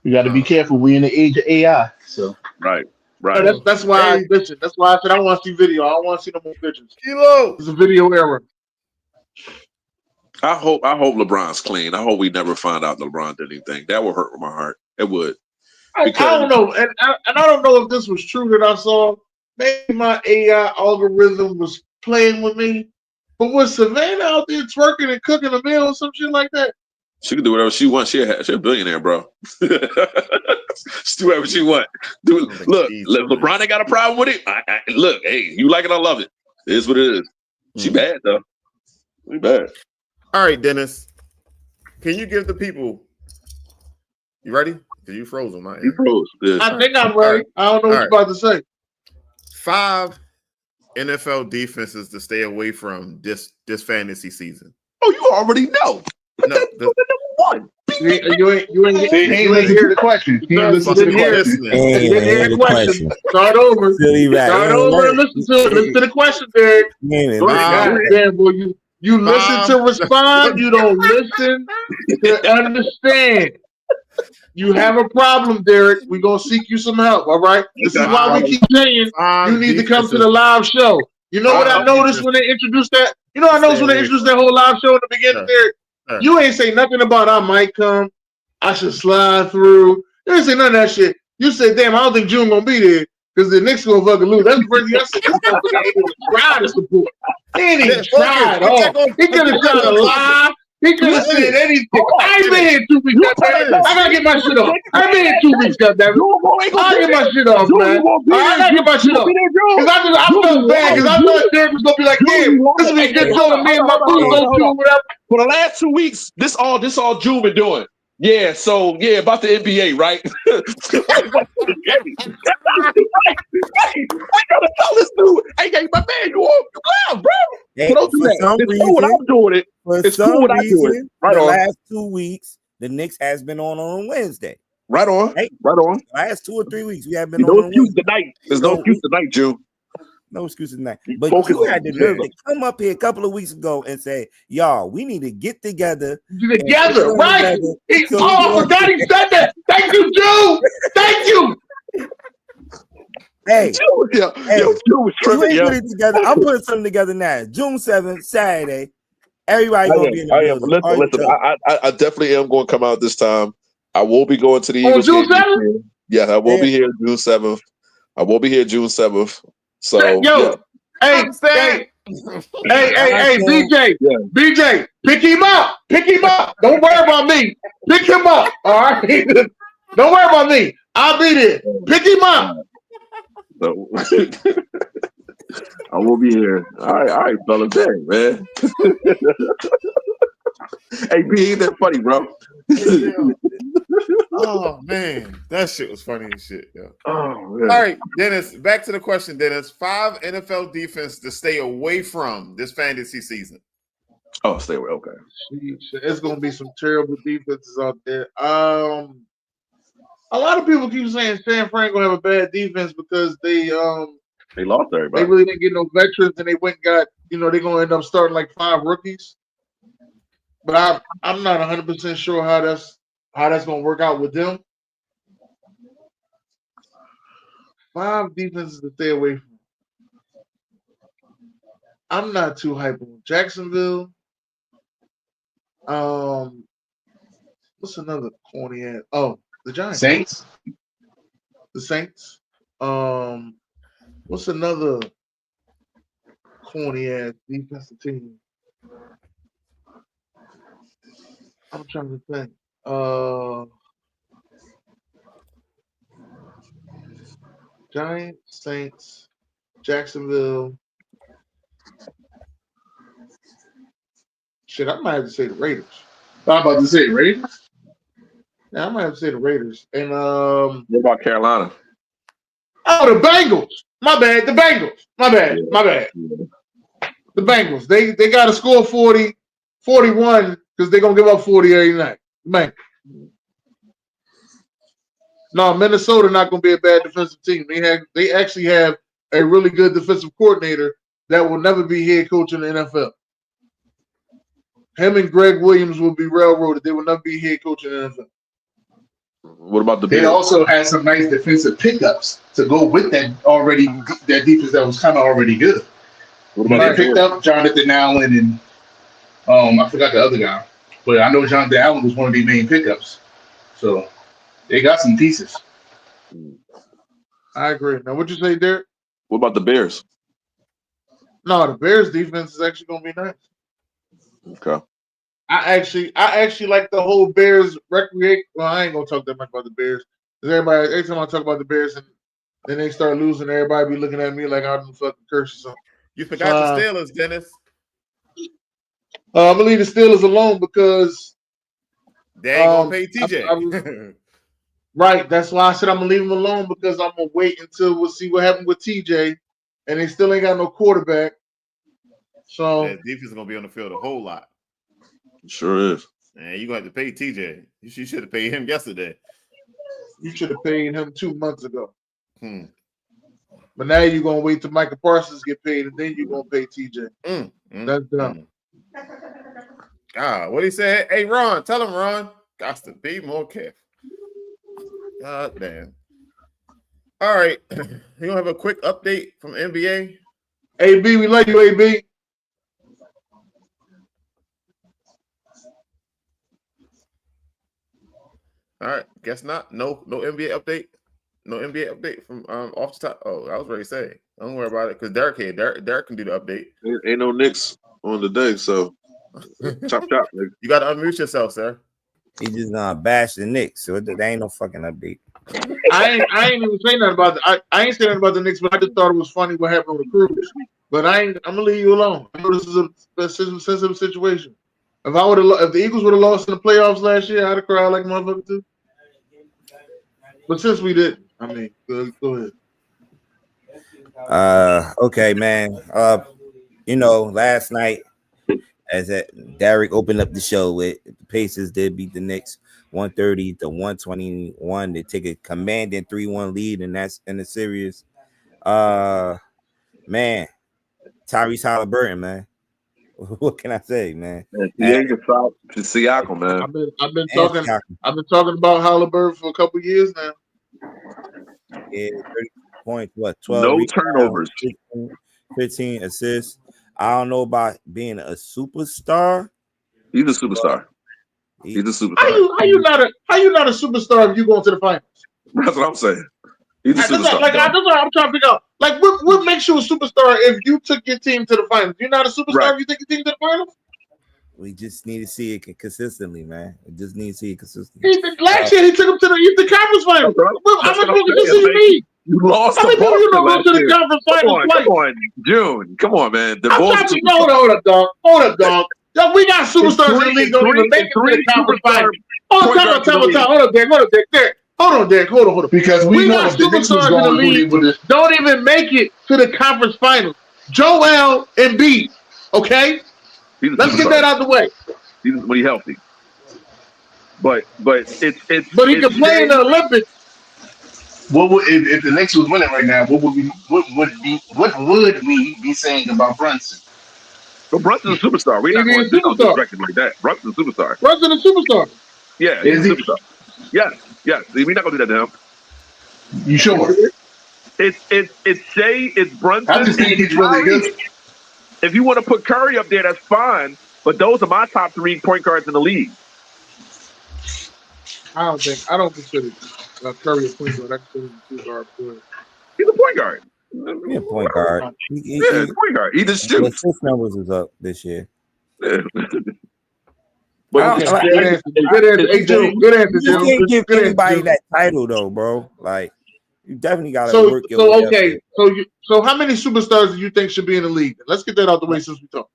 You got to be careful. We in the age of AI. So right. That's why That's why I said I want to see video. I don't want to see no more pictures. Kilo. It's a video error. I hope LeBron's clean. I hope we never find out LeBron did anything. That would hurt my heart. It would. I don't know, and I don't know if this was true that I saw. Maybe my AI algorithm was playing with me. But was Savannah out there twerking and cooking a meal or some shit like that? She can do whatever she wants. She's a billionaire, bro. She do whatever she wants. Look, LeBron ain't got a problem with it. Look, hey, you like it, I love it. It is what it is. She bad, though. She bad. All right, Dennis. Can you give the people... You ready? Because you froze on my end. You froze. Yeah. I think I'm ready. I don't know what you're about to say. 5 NFL defenses to stay away from this fantasy season. Oh, you already know. No, number one. You ain't hear the question. You ain't listen to the question. Start over. Start over and listen to it. Listen to the question, Derek. God damn, boy, you listen to respond. You don't listen to understand. You have a problem, Derek. We're going to seek you some help, all right? This is why we keep saying you need to come to the live show. You know what I noticed when they introduced that? You know what I noticed when they introduced that whole live show in the beginning, Derek? You ain't say nothing about I might come. I should slide through. You ain't say none of that shit. You said, damn, I don't think June going to be there because the Knicks going to fucking lose. That's the first thing I said. This motherfucker ain't even try to support. He ain't even tried. He could have tried to lie. He could have said anything. I ain't been here 2 weeks. I gotta get my shit off. I've been here 2 weeks, goddammit. I'll get my shit off, man. I gotta get my shit off. Because I felt bad because I thought Derek was gonna be like, damn, this will be a good show to me and my boots go to whatever. For the last 2 weeks, this all June been doing. Yeah, so about the NBA, right? We gotta tell this dude, hey, my man, you loud, bro. Hey, don't do that. It's cool when I'm doing it. It's cool when I'm doing it. Right on. The last 2 weeks, the Knicks has been on Wednesday. Right on. Hey, right on. The last 2 or 3 weeks, we have been on Wednesday. Tonight. There's no excuse tonight, June. No excuse tonight. But you had the nerve to come up here a couple of weeks ago and say, y'all, we need to get together. Right? I forgot he said that. Thank you, June. Thank you. Hey, June was tripping, put it together. I'm putting something together now. June 7th, Saturday. Everybody gonna be in the building. Listen, I definitely am going to come out this time. I will be going to the Eagles June 7th? Yeah, I will be here June 7th. I will be here June 7th. So, hey, BJ, BJ, pick him up. Don't worry about me. Pick him up. All right. Don't worry about me. I'll be there. Pick him up. So, I will be here. All right, fellas. Dang, man. Hey, B, ain't that funny, bro? Oh man, that shit was funny as shit. Yeah. Oh man. All right, Dennis. Back to the question, Dennis. 5 NFL defense to stay away from this fantasy season. Oh, stay away. Okay. It's gonna be some terrible defenses out there. A lot of people keep saying San Fran gonna have a bad defense because they lost everybody. They really didn't get no veterans, and they went and got they're gonna end up starting like 5 rookies. But I'm not 100% sure how that's going to work out with them. 5 defenses to stay away from. I'm not too hype on Jacksonville. What's another corny ass? Oh, the Giants. Saints. The Saints. What's another corny ass defensive team? I'm trying to think. Giants, Saints, Jacksonville. Shit, I might have to say the Raiders. I'm about to say Raiders. Yeah, I might have to say the Raiders. And what about Carolina? Oh, the Bengals. My bad. The Bengals. My bad. The Bengals. They got to score 40, 41 because they're gonna give up 40 every night. Man. No, Minnesota not gonna be a bad defensive team. They actually have a really good defensive coordinator that will never be head coach in the NFL. Him and Greg Williams will be railroaded. They will never be head coach in the NFL. What about the They also had some nice defensive pickups to go with that defense that was kind of already good. What about they picked up Jonathan Allen and I forgot the other guy, but I know Jonathan Allen was one of their main pickups. So they got some pieces. I agree. Now, what you say, Derek? What about the Bears? No, the Bears defense is actually gonna be nice. Okay. I actually like the whole Bears recreate. Well, I ain't gonna talk that much about the Bears because every time I talk about the Bears and then they start losing, everybody be looking at me like I'm fucking curse or something. You forgot the Steelers, Dennis. I'm gonna leave the Steelers alone because they ain't gonna pay TJ. Right, that's why I said I'm gonna leave them alone because I'm gonna wait until we'll see what happened with TJ, and they still ain't got no quarterback. So that defense is gonna be on the field a whole lot. Sure is. Man, you're gonna have to pay TJ. You should have paid him yesterday. You should have paid him 2 months ago. But now you're gonna wait till Michael Parsons get paid, and then you're gonna pay TJ. That's dumb. What he said? Hey, Ron, tell him, Ron, got to be more careful. God damn. All right, you gonna have a quick update from NBA? AB, we love you, AB. All right, guess not. No NBA update. No NBA update from off the top. Oh, I was ready to say. Don't worry about it because Derek here. Derek can do the update. Ain't no Knicks on the day, so chop. Nigga. You got to unmute yourself, sir. He just gonna bash the Knicks, so there ain't no fucking update. I ain't even saying nothing about I ain't saying nothing about the Knicks, but I just thought it was funny what happened with the Cruz. But I'm gonna leave you alone. I know this is a sensitive situation. If the Eagles would have lost in the playoffs last year, I'd have cried like a motherfucker too. But since we didn't, I mean, go ahead. Okay, man. Last night, as Derek opened up the show with, the Pacers did beat the Knicks 130-121. They take a commanding 3-1 lead, and that's in the series. Man, Tyrese Halliburton, man. What can I say, man? Siakam, man. I've been talking about Halliburton for a couple years now. Yeah, 30 points, 12 no rebounds, turnovers, 15 assists. I don't know about being a superstar. He's a superstar. He's a superstar. How you not a superstar if you going to the finals? That's what I'm saying. He's a superstar. That's what I'm trying to figure out. Like, what makes you a superstar if you took your team to the finals? You're not a superstar if you take your team to the finals? We just need to see it consistently, man. We just need to see it consistently. Last year, he took them to the conference finals. How much more consistent you need? You lost. How many people you don't go to the conference finals twice? Come on, June. Come on, man. Hold up, dog. Yo, we got superstars in the league don't even make it to the conference finals. Hold up, Derek. Hold on. Because we know got superstars in the league don't even make it to the conference finals. Joel Embiid, okay? Let's get that out the way. When he's healthy. But he can play in the Olympics. What would if the Knicks was winning right now? What would we be saying about Brunson? But Brunson's a superstar. We're not going to disrespect him like that. Brunson's a superstar. Brunson's a superstar. Yeah, he's a superstar. Yes. We're not going to do that to him. You sure? It's Shea, it's Brunson. I just think he's really good. If you want to put Curry up there, that's fine. But those are my top 3 point guards in the league. I don't consider Curry a point guard. I consider him a 2-guard player. He's a point guard. He's a point guard. He's a point guard. He just shoots. His numbers is up this year. But good answer, Jim. You can't give anybody that title though, bro. Like, you definitely got to work your way up there. So how many superstars do you think should be in the league? Let's get that out the way since we talk.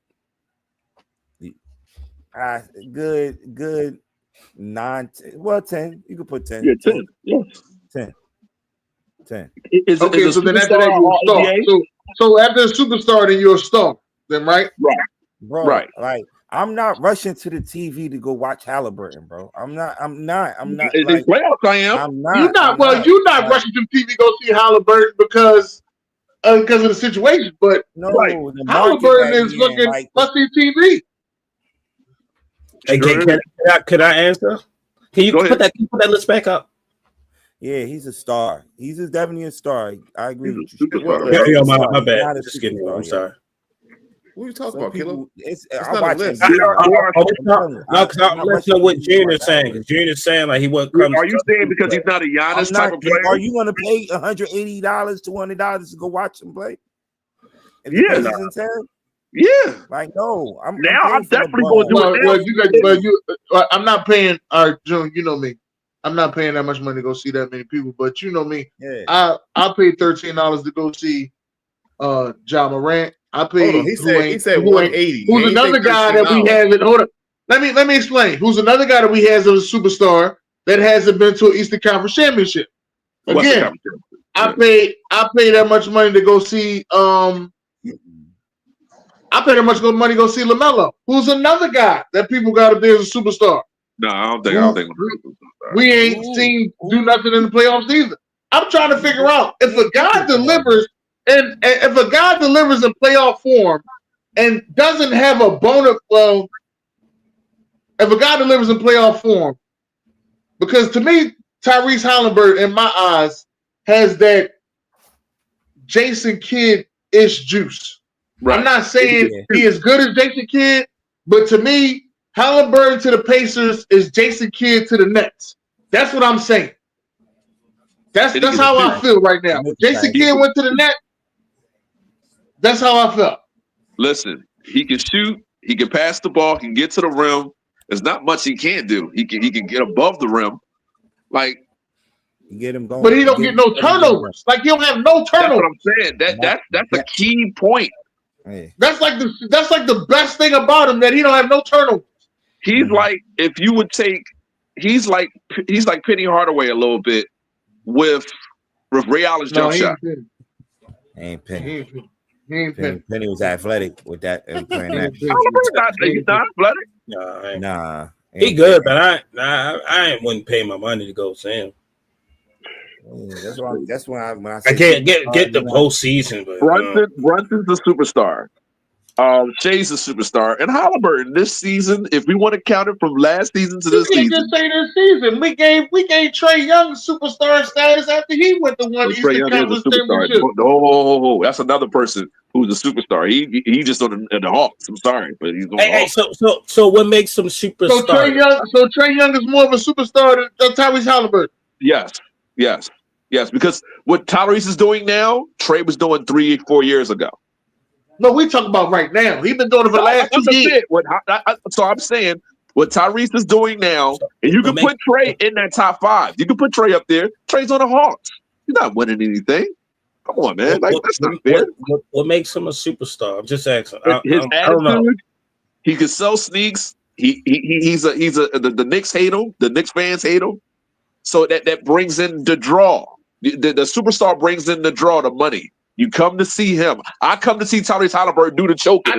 Good 9, 10. You can put 10. Yeah, 10. Yeah. 10. Okay, so then after that you're a star. So after a superstar, then you're a star. Then right? Right. Bro, right. Like, I'm not rushing to the TV to go watch Halliburton, bro. I'm not. In playoffs, I am. I'm not. You're not rushing to the TV to go see Halliburton because of the situation. But no, Halliburton is looking must-see TV. Hey, can I answer? Can you put that list back up? Yeah, he's a star. He's definitely a star. I agree with you. My bad. Just kidding. I'm sorry. What are you talking Some about, Kilo? people, That's I not a watch list. There are No, because I'm listening to what Junior's saying. Because Junior's saying like he wouldn't come. Are you saying because he's not a I'm Giannis type not. of player? Are you going to pay $180, $200 to go watch him play? If the Yeah. Pacers in town? Yeah. Like, no. I'm definitely going to do it. Well, you guys, but you, I'm not paying. June, you know me. I'm not paying that much money to go see that many people. But you know me. Yeah. I paid $13 to go see Ja Morant. I paid. Hold on, he said 180. Who's another guy that we haven't? Hold on. Let me explain. Who's another guy that we has as a superstar that hasn't been to an Eastern Conference Championship? Again, I paid that much money to go see. I paid that much money to go see LaMelo. Who's another guy that people got up there as a superstar? No, I don't think. We ain't seen do nothing in the playoffs either. I'm trying to figure out if a guy delivers and if a guy delivers in playoff form and doesn't have a if a guy delivers in playoff form, because to me, Tyrese Halliburton, in my eyes, has that Jason Kidd-ish juice. Right. I'm not saying he is good as Jason Kidd, but to me, Halliburton to the Pacers is Jason Kidd to the Nets. That's what I'm saying. That's how I feel right now. Jason Kidd went to the Nets. That's how I felt. Listen, he can shoot. He can pass the ball. He can get to the rim. There's not much he can't do. He can get above the rim. Like, you get him going, but he don't get no turnovers. Like, he don't have no turnovers. That's what I'm saying. That's a key point. Hey. That's like the best thing about him, that he don't have no turnovers. He's like, if you would take, he's like Penny Hardaway a little bit with Ray Allen's jump shot. Ain't Penny. He ain't Penny. Penny was athletic with that and playing that. He's not athletic. Nah. He good, but I wouldn't pay my money to go see him. That's when I can't get the postseason. But Brunson's the superstar. Shea's a superstar, and Halliburton this season. If we want to count it from last season to this season, you can't just say this season. We gave Trae Young superstar status after he went to one Eastern Conference Championship. Oh, that's another person who's a superstar. He just on the Hawks. I'm sorry, but he's on the Hawks. So what makes him superstar? So Trae Young is more of a superstar than Tyrese Halliburton. Yes. Because what Tyrese is doing now, Trae was doing 3-4 years ago. No, we talking about right now. He's been doing it for the last 2 years. So I'm saying what Tyrese is doing now, and you can put Trae in that top 5. You can put Trae up there. Trae's on the Hawks. He's not winning anything. Come on, man. That's not fair. What makes him a superstar? I'm just asking. His attitude. He can sell sneaks. The Knicks hate him. The Knicks fans hate him. So that brings in the draw. The superstar brings in the draw, the money. You come to see him. I come to see Tyrese Halliburton do the choking.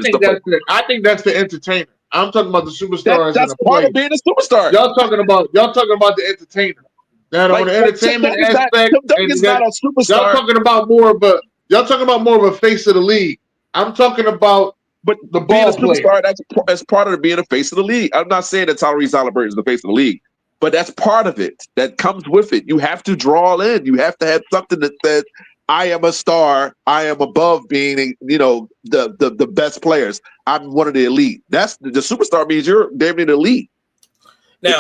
I think that's the entertainer. I'm talking about the superstars. That's part of being a superstar. Y'all talking about the entertainer. That on the entertainment aspect, is not a superstar. Y'all talking about more of a face of the league. I'm talking about the ball player. That's part of being a face of the league. I'm not saying that Tyrese Halliburton is the face of the league, but that's part of it. That comes with it. You have to draw in. You have to have something that says, I am a star. I am above being, the best players. I'm one of the elite. That's the superstar means you're damn near the elite. Now,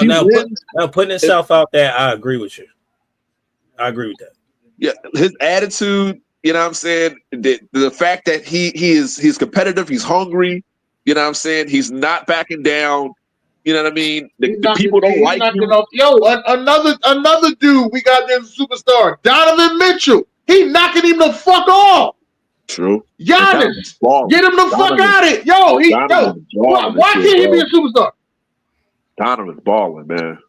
putting himself out there, I agree with you. I agree with that. Yeah, his attitude. You know what I'm saying? The fact that he's competitive. He's hungry. You know what I'm saying? He's not backing down. You know what I mean? The people don't like him. Another dude we got there, superstar, Donovan Mitchell. He knocking him the fuck off. True. Giannis, get him the fuck out of it. Why can't he be a superstar? Donovan's balling, man.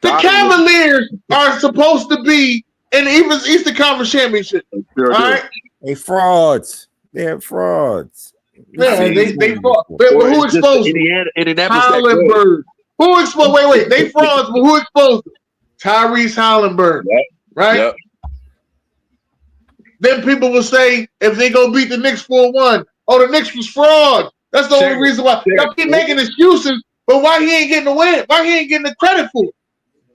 The Cavaliers are supposed to be in the Eastern Conference Championship. All right? They frauds. They're frauds. Yeah, they fraud. But who exposed them? Halliburton. Who exposed? Wait. They frauds, but who exposed them? Tyrese Halliburton. Yep. Right? Yep. Then people will say, if they go beat the Knicks 4-1, the Knicks was fraud. That's the only reason why. Y'all keep making excuses, but why he ain't getting the win? Why he ain't getting the credit for it?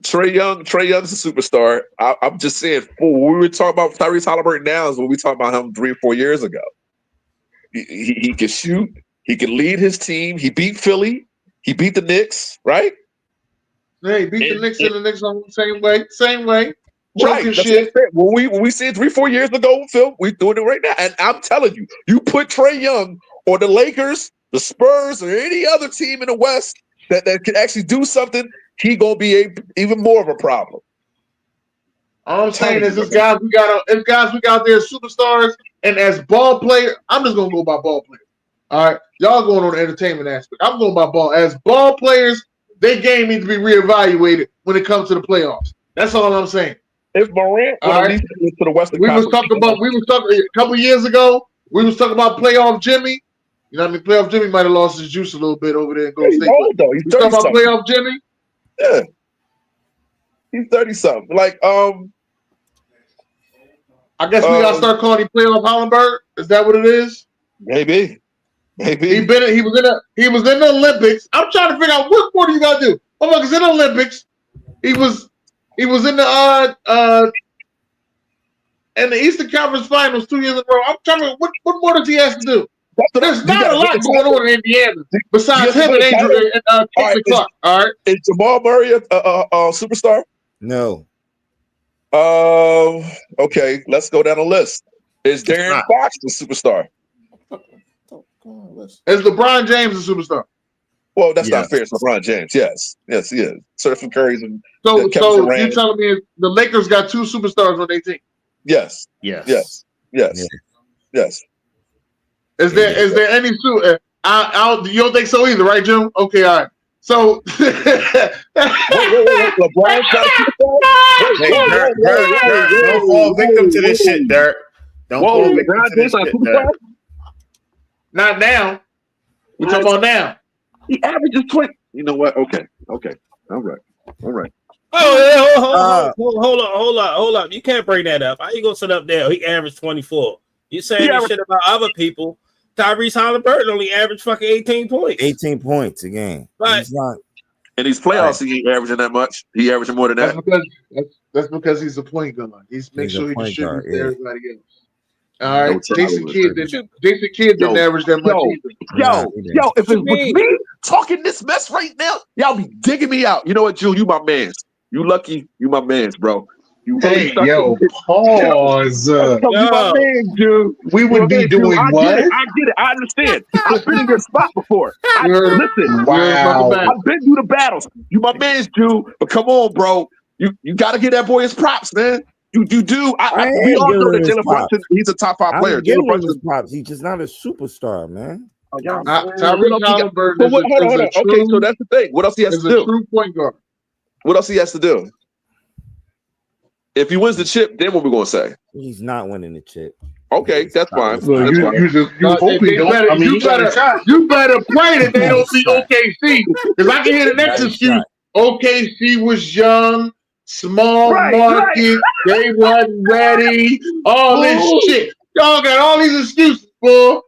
Trae Young's a superstar. I'm just saying, when we were talking about Tyrese Halliburton now is when we talked about him 3 or 4 years ago. He can shoot. He can lead his team. He beat Philly. He beat the Knicks, right? Hey, beat the Knicks in the Knicks on the same way. Same way. Right. Choking That's shit. what I'm saying. When we see it 3-4 years ago, Phil, we're doing it right now. And I'm telling you, you put Trae Young or the Lakers, the Spurs, or any other team in the West that can actually do something, he gonna be even more of a problem. All I'm saying is, it's guys we got there, superstars, and as ball players, I'm just gonna go by ball players. All right, y'all going on the entertainment aspect. I'm going by ball. As ball players, their game needs to be reevaluated when it comes to the playoffs. That's all I'm saying. If Morant would at least get to the Western Conference, we was talking a couple years ago. We was talking about playoff Jimmy. You know what I mean? Playoff Jimmy might have lost his juice a little bit over there in Golden State. Old, though. He's talking about playoff Jimmy. Yeah, he's 30-something. Like, I guess we gotta start calling him playoff Hollenberg. Is that what it is? Maybe. He was in the Olympics. I'm trying to figure out what more do you gotta do. Oh my, he's in the Olympics. He was in the Eastern Conference Finals 2 years in a row. I'm trying to what more does he have to do? There's not a lot going on in Indiana besides him and Andrew and Caitlin Clark. All right. Is Jamal Murray a superstar? No. Okay, let's go down the list. Is Darren Fox the superstar? Is LeBron James a superstar? Well, that's not fair. It's LeBron James. Yes, he is. Stephen Curry's and so you're telling me the Lakers got 2 superstars on their team? Yes. Is there any suit? You don't think so either, right, Jim? Okay, all right. So wait. LeBron's got a superstar? Dirk, don't fall victim to this shit, Dirk. Don't fall victim to this shit, Dirk. Not now. We're talking about now. He averages 20. You know what? Okay. All right. Oh, hold on. You can't bring that up. How you gonna sit up there? He averaged 24. You saying this shit about other people? Tyrese Halliburton only averaged fucking 18 points. 18 points a game. Right. He's not. In these playoffs, he ain't averaging that much. He averaging more than that. That's because he's a point guard. He's make sure he distributes to everybody else. All right, No, Jason Kidd didn't average that much either. Yo, if it was me talking this mess right now, y'all be digging me out. You know what, June? You my mans. You lucky. You my mans, bro. You hey, yo, pause. You my man, June. We would be doing what? I get it. I understand. I've been in your spot before. Listen, wow. I've been through the battles. You my man's, June. But come on, bro. You got to give that boy his props, man. You do. We all know that Jalen Brunson, he's a top 5 player. Jalen Brunson, props. He's just not a superstar, man. Tyrese Halliburton. Hold on. Okay, so that's the thing. What else he has to do? A true point guard. What else he has to do? If he wins the chip, then what we gonna say? He's not winning the chip. Okay, that's fine. Well, you hope he don't. I mean, you better play that they don't see OKC, because I can hear the next excuse. OKC was young, small market, they wasn't ready, all this shit. Y'all got all these excuses, boy.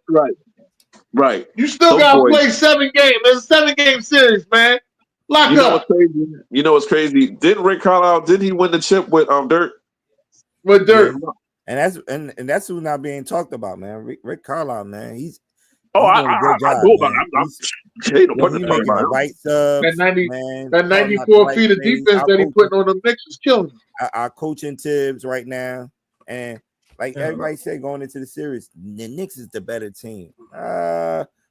Right. You still got to play 7 games. It's a 7-game series, man. Lock up. You know what's crazy? Didn't Rick Carlisle? Didn't he win the chip with Dirk? With Dirk. Yeah. And that's who's not being talked about, man. Rick Carlisle, man. He's I know about him. He's making the right sub. That 94 feet of defense that he putting on the Knicks is killing him. Our coaching tips right now, and like everybody said going into the series, the Knicks is the better team.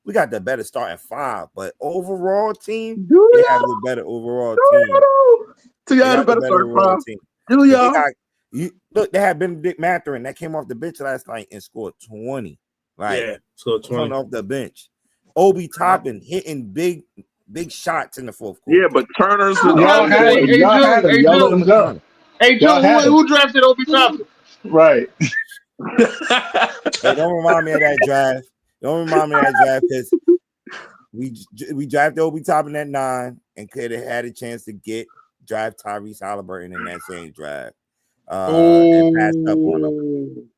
We got the better starting 5, but overall team, we have the better overall team. So y'all the better starting 5. Do y'all? Look, they had Benedict Mathurin that came off the bench last night and scored 20. Scored 20 off the bench. Obi Toppin hitting big shots in the 4th quarter. Yeah, but Turner's y'all had him. Hey, Joe, who drafted Obi Toppin? Right. Hey, don't remind me of that draft. Because we drafted Obi Toppin at 9 and could have had a chance to draft Tyrese Halliburton in that same draft. And passed up on him.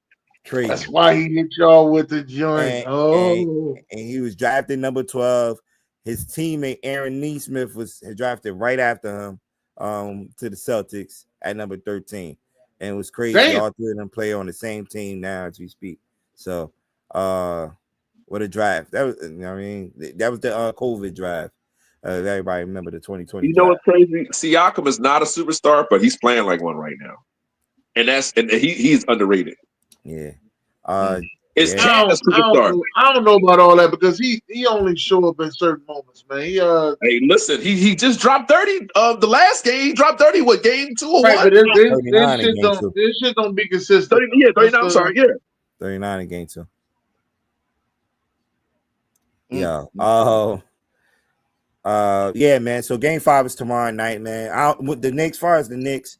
Crazy. That's why he hit y'all with the joint. And he was drafted number 12. His teammate Aaron Nesmith was drafted right after him to the Celtics at number 13. And it was crazy. Damn. All 3 of them play on the same team now as we speak. So What a drive. That was, you know what I mean? That was the COVID drive. Everybody remember the 2020 You know drive. what's crazy? Siakam is not a superstar, but he's playing like one right now. And he's underrated. Yeah. Is Yeah. Cat a superstar? I don't know about all that because he only show up in certain moments, man. Hey, listen, he just dropped 30. The last game he dropped 30. What, game 2 or right, what? but 39 in game 2. this shit don't be consistent. 30, yeah, 39. I'm sorry, yeah. 39 in game 2. Mm. Yeah. Yeah, man. So game 5 is tomorrow night, man. With the Knicks, far as the Knicks,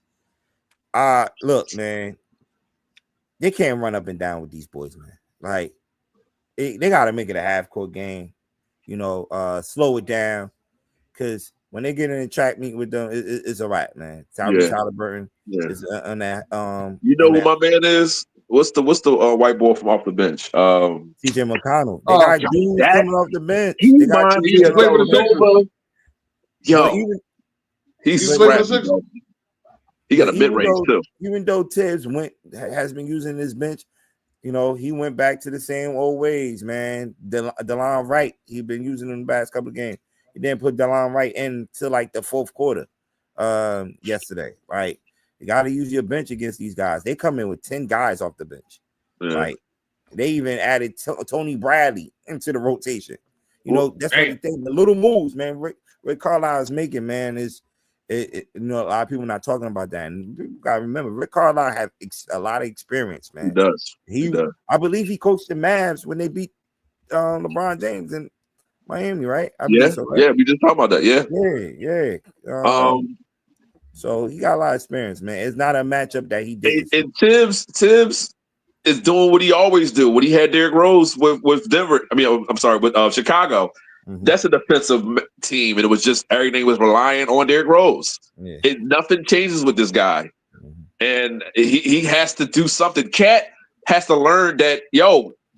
look, man, they can't run up and down with these boys, man. Like, they gotta make it a half-court game, slow it down, because when they get in a track meet with them, it's all right, man. Tyrese Halliburton is on that. You know who my man is? What's the white boy from off the bench? CJ McConnell. They got dudes coming off the bench. He They got reminds me of Yo, he's scrappy. He got a mid range too. Even though Tibbs has been using this bench, he went back to the same old ways, man. DeLon Wright, he's been using him the past couple of games. He didn't put DeLon Wright in till like the fourth quarter yesterday. Right, you got to use your bench against these guys. They come in with 10 guys off the bench. Yeah. Right, they even added Tony Bradley into the rotation. That's what the thing. The little moves, man. Rick Carlisle is making, man, is. A lot of people not talking about that, and you gotta remember Rick Carlisle has a lot of experience, man. He does. I believe he coached the Mavs when they beat LeBron James in Miami, right? Yeah, so, right? Yeah. We just talked about that. Yeah. So he got a lot of experience, man. It's not a matchup that he did. And Tibbs is doing what he always do. When he had Derrick Rose with Denver, with Chicago. Mm-hmm. That's a defensive team, and it was just everything was relying on Derrick Rose. Yeah. Nothing changes with this guy, and he has to do something. Cat has to learn that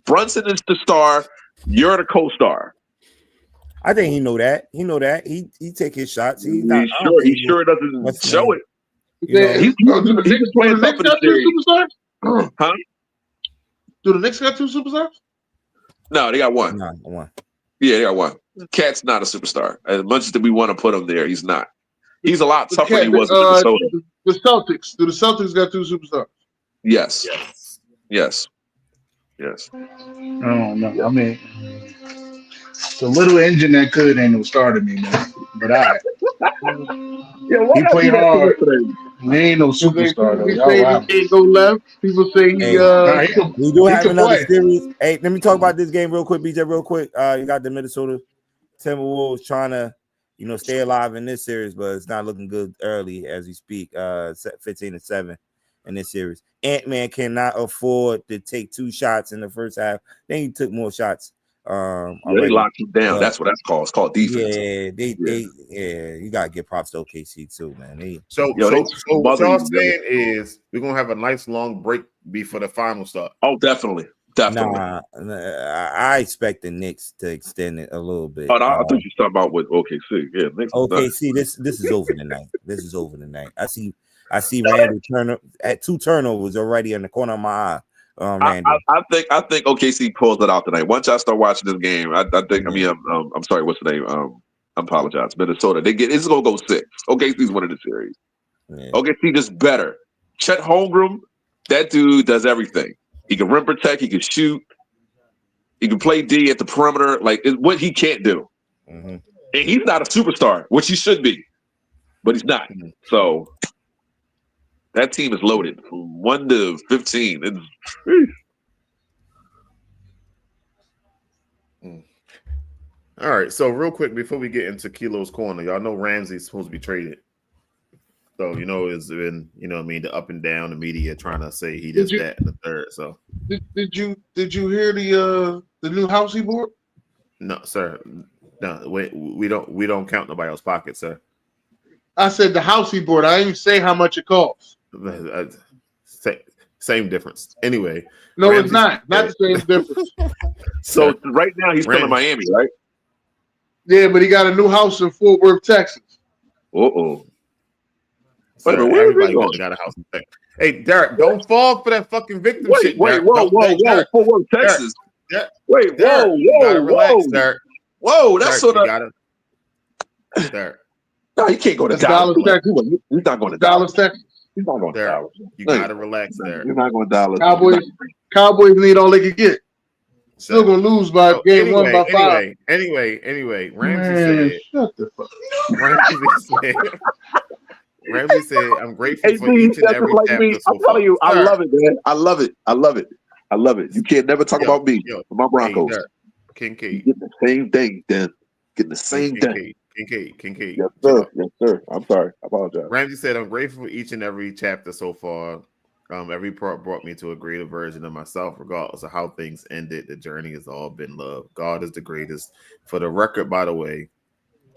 Brunson is the star, you're the co-star. I think he know that. He take his shots. He sure doesn't show it. He's playing up in the series. Huh? Do the Knicks got 2 superstars? No, they got one. No, one. Yeah, they got one. Cat's not a superstar. As much as we want to put him there, he's not. He's a lot tougher than he was in Minnesota. The Celtics. Do the Celtics got 2 superstars? Yes. I don't know. I mean, the little engine that could ain't no starter me, man. But he played hard. He ain't no superstar though. He can't go left. People say we do have another series. Hey, let me talk about this game real quick, BJ. Real quick. You got the Minnesota Timberwolves trying to, stay alive in this series, but it's not looking good early as we speak. 15-7 in this series. Ant-Man cannot afford to take 2 shots in the first half. Then he took more shots. They locked him down. That's what that's called. It's called defense. You gotta give props to OKC too, man. So what y'all saying is we're gonna have a nice long break before the final start. Oh, definitely. Nah, I expect the Knicks to extend it a little bit. Oh, no, I thought you were talking about with OKC. Yeah, Knicks OKC. This is over tonight. This is over tonight. I see Randall Turner at 2 turnovers already in the corner of my eye. I think OKC pulls it out tonight. Once I start watching this game, I think. I mean, I'm sorry. What's the name? I apologize. Minnesota. It's gonna go 6. OKC's winning the series. Yeah. OKC just better. Chet Holmgren, that dude does everything. He can rim protect. He can shoot. He can play D at the perimeter. Like what he can't do. Mm-hmm. And he's not a superstar, which he should be, but he's not. Mm-hmm. So. That team is loaded from 1 to 15. All right. So real quick before we get into Kilo's corner, y'all know Ramsey's supposed to be traded. So it's been the up and down, the media trying to say he does that in the third. So did you hear the new house he bought? No, sir. No, we don't count nobody else's pocket, sir. I said the house he bought. I didn't say how much it costs. Same difference. Anyway, no, Ramsey's, it's not the same difference. So right now he's still in Miami, right? Yeah, but he got a new house in Fort Worth, Texas. So everybody got a house in Texas. Hey, Derek, don't fall for that fucking victim shit. Wait, whoa, Fort Worth, Texas. Wait, Derek, you gotta relax, Derek. whoa. That's Derek, sort of. you gotta. Derek, No, he can't go to That's Dallas. Dallas, He's not going to Dallas, Dallas. Texas. He's not going to Derek, Dallas. you gotta relax, Derek. You're not going to Dallas. Cowboys need all they could get. Still So, gonna lose by game one by 5. Anyway, Ramsey Man, said. shut the fuck. Ramsey said, "I'm grateful for AB, each and that's every like chapter me. so I'm telling far." you, I Sir, love it, man. I love it. You can't never talk about me. My Broncos. Derek, Kincaid. Getting the same thing, then. Getting the same thing. Kincaid. Yes, sir. Yes, sir. I'm sorry. I apologize. Ramsey said, "I'm grateful for each and every chapter so far. Every part brought me to a greater version of myself, regardless of how things ended. The journey has all been love. God is the greatest." For the record, by the way,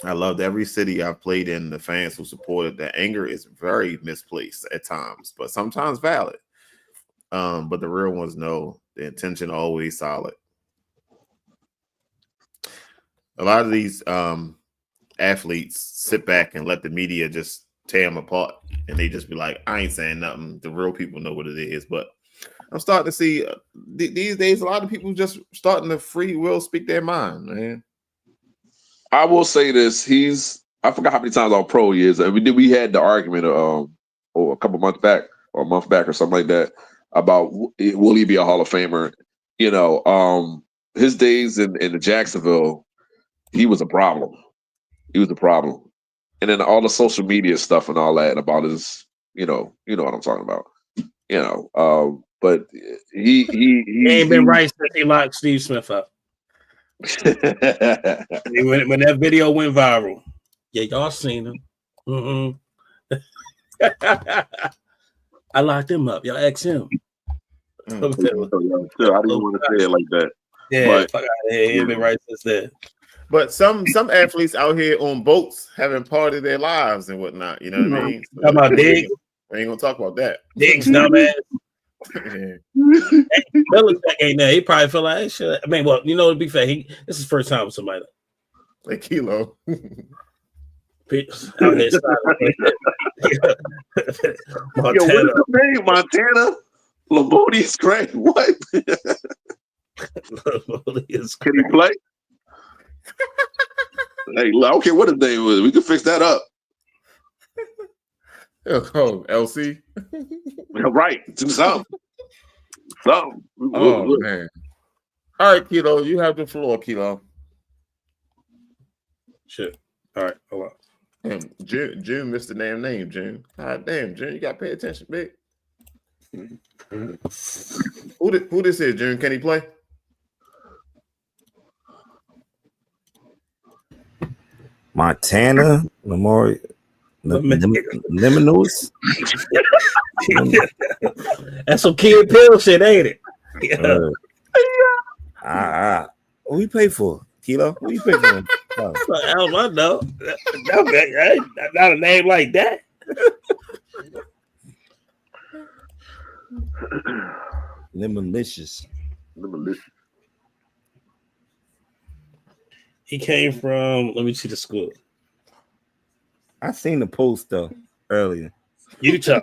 I loved every city I've played in. The fans who supported. The anger is very misplaced at times, but sometimes valid. But the real ones know the intention always solid. A lot of these athletes sit back and let the media just tear them apart, and they just be like, "I ain't saying nothing." The real people know what it is. But I'm starting to see these days a lot of people just starting to free will speak their mind, man. I will say this: I forgot how many times on pro he is. We had the argument a couple months back or a month back or something like that about will he be a Hall of Famer? His days in the Jacksonville, he was a problem. And then all the social media stuff and all that about his, you know what I'm talking about. But he ain't been right since he locked Steve Smith up. when that video went viral. Yeah, y'all seen him. Mm-hmm. I locked him up. Y'all ask him. I didn't want to say it like that. Yeah, but, fuck out of here. He ain't been right since then. But some athletes out here on boats having part of their lives and whatnot. You know what I mean? So, talking about Diggs. I ain't gonna talk about that. Diggs, dumbass. Yeah. Belichick ain't there. He probably feel like, hey, shit. I mean, well, to be fair, this is his first time with somebody like Kilo. Out here Montana. Yo, what is the name? Montana? Lamonius Gray. What? Can he play? Hey, I don't care what his name was. We can fix that up. Oh, LC. Right. Do something. Oh, man. All right, Kilo. You have the floor, Kilo. Shit. All right. Hold on. Damn, June missed the damn name, June. God damn, June. You got to pay attention, big. Who this is, June? Can he play? Montana, Lamar, Liminals. That's some Kid Pill shit, ain't it? What we pay for? Kilo? What you pay for? I don't know. Not a name like that. Limalicious. He came from, let me see the school. I seen the post though earlier. Utah.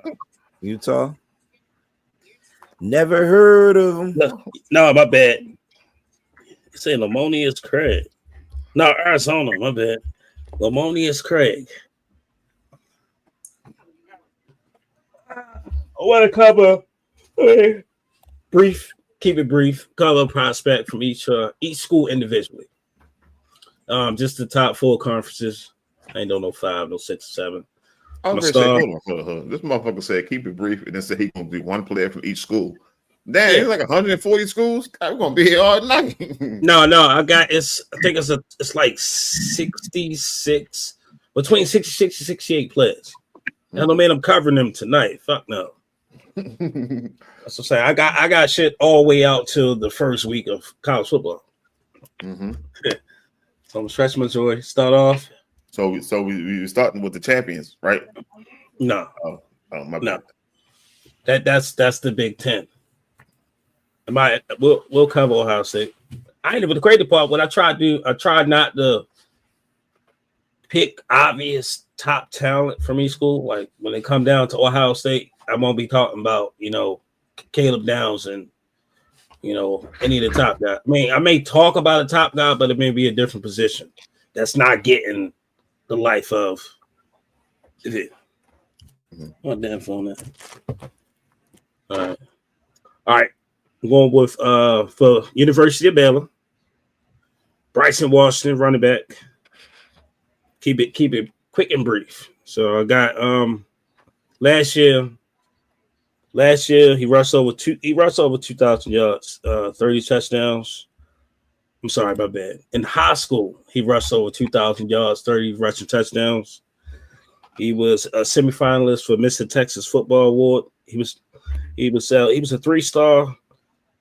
Never heard of him. No, my bad. Say Lamonius Craig. No, Arizona, my bad. Lamonius Craig. I want to cover keep it brief, cover prospect from each school individually. Just the top 4 conferences. I ain't no 5, no 6, 7. I was gonna say, hold on. This motherfucker said keep it brief and then said he gonna be one player from each school. Damn, it's like 140 schools. We're gonna be here all night. No, I think it's like 66, between 66 and 68 players. I don't mean I'm covering them tonight. Fuck no. That's what I'm saying. I got shit all the way out till the first week of college football. Mm-hmm. So I'm stretching my joy. Start off. So we starting with the champions, right? No. Oh my bad. No. That's the Big Ten. We'll cover Ohio State. I ain't even the crazy part. What I tried not to pick obvious top talent from each school. Like when they come down to Ohio State, I won't be talking about Caleb Downs and any of the top guys. I mean, I may talk about a top guy, but it may be a different position. That's not getting the life of it. What damn phone that? All right. I'm going with for University of Baylor, Bryson Washington, running back. Keep it quick and brief. So I got last year he rushed over 2,000 yards, 30 touchdowns. I'm sorry, my bad. In high school, he rushed over 2,000 yards, 30 rushing touchdowns. He was a semifinalist for Mr. Texas Football Award. He was a 3-star.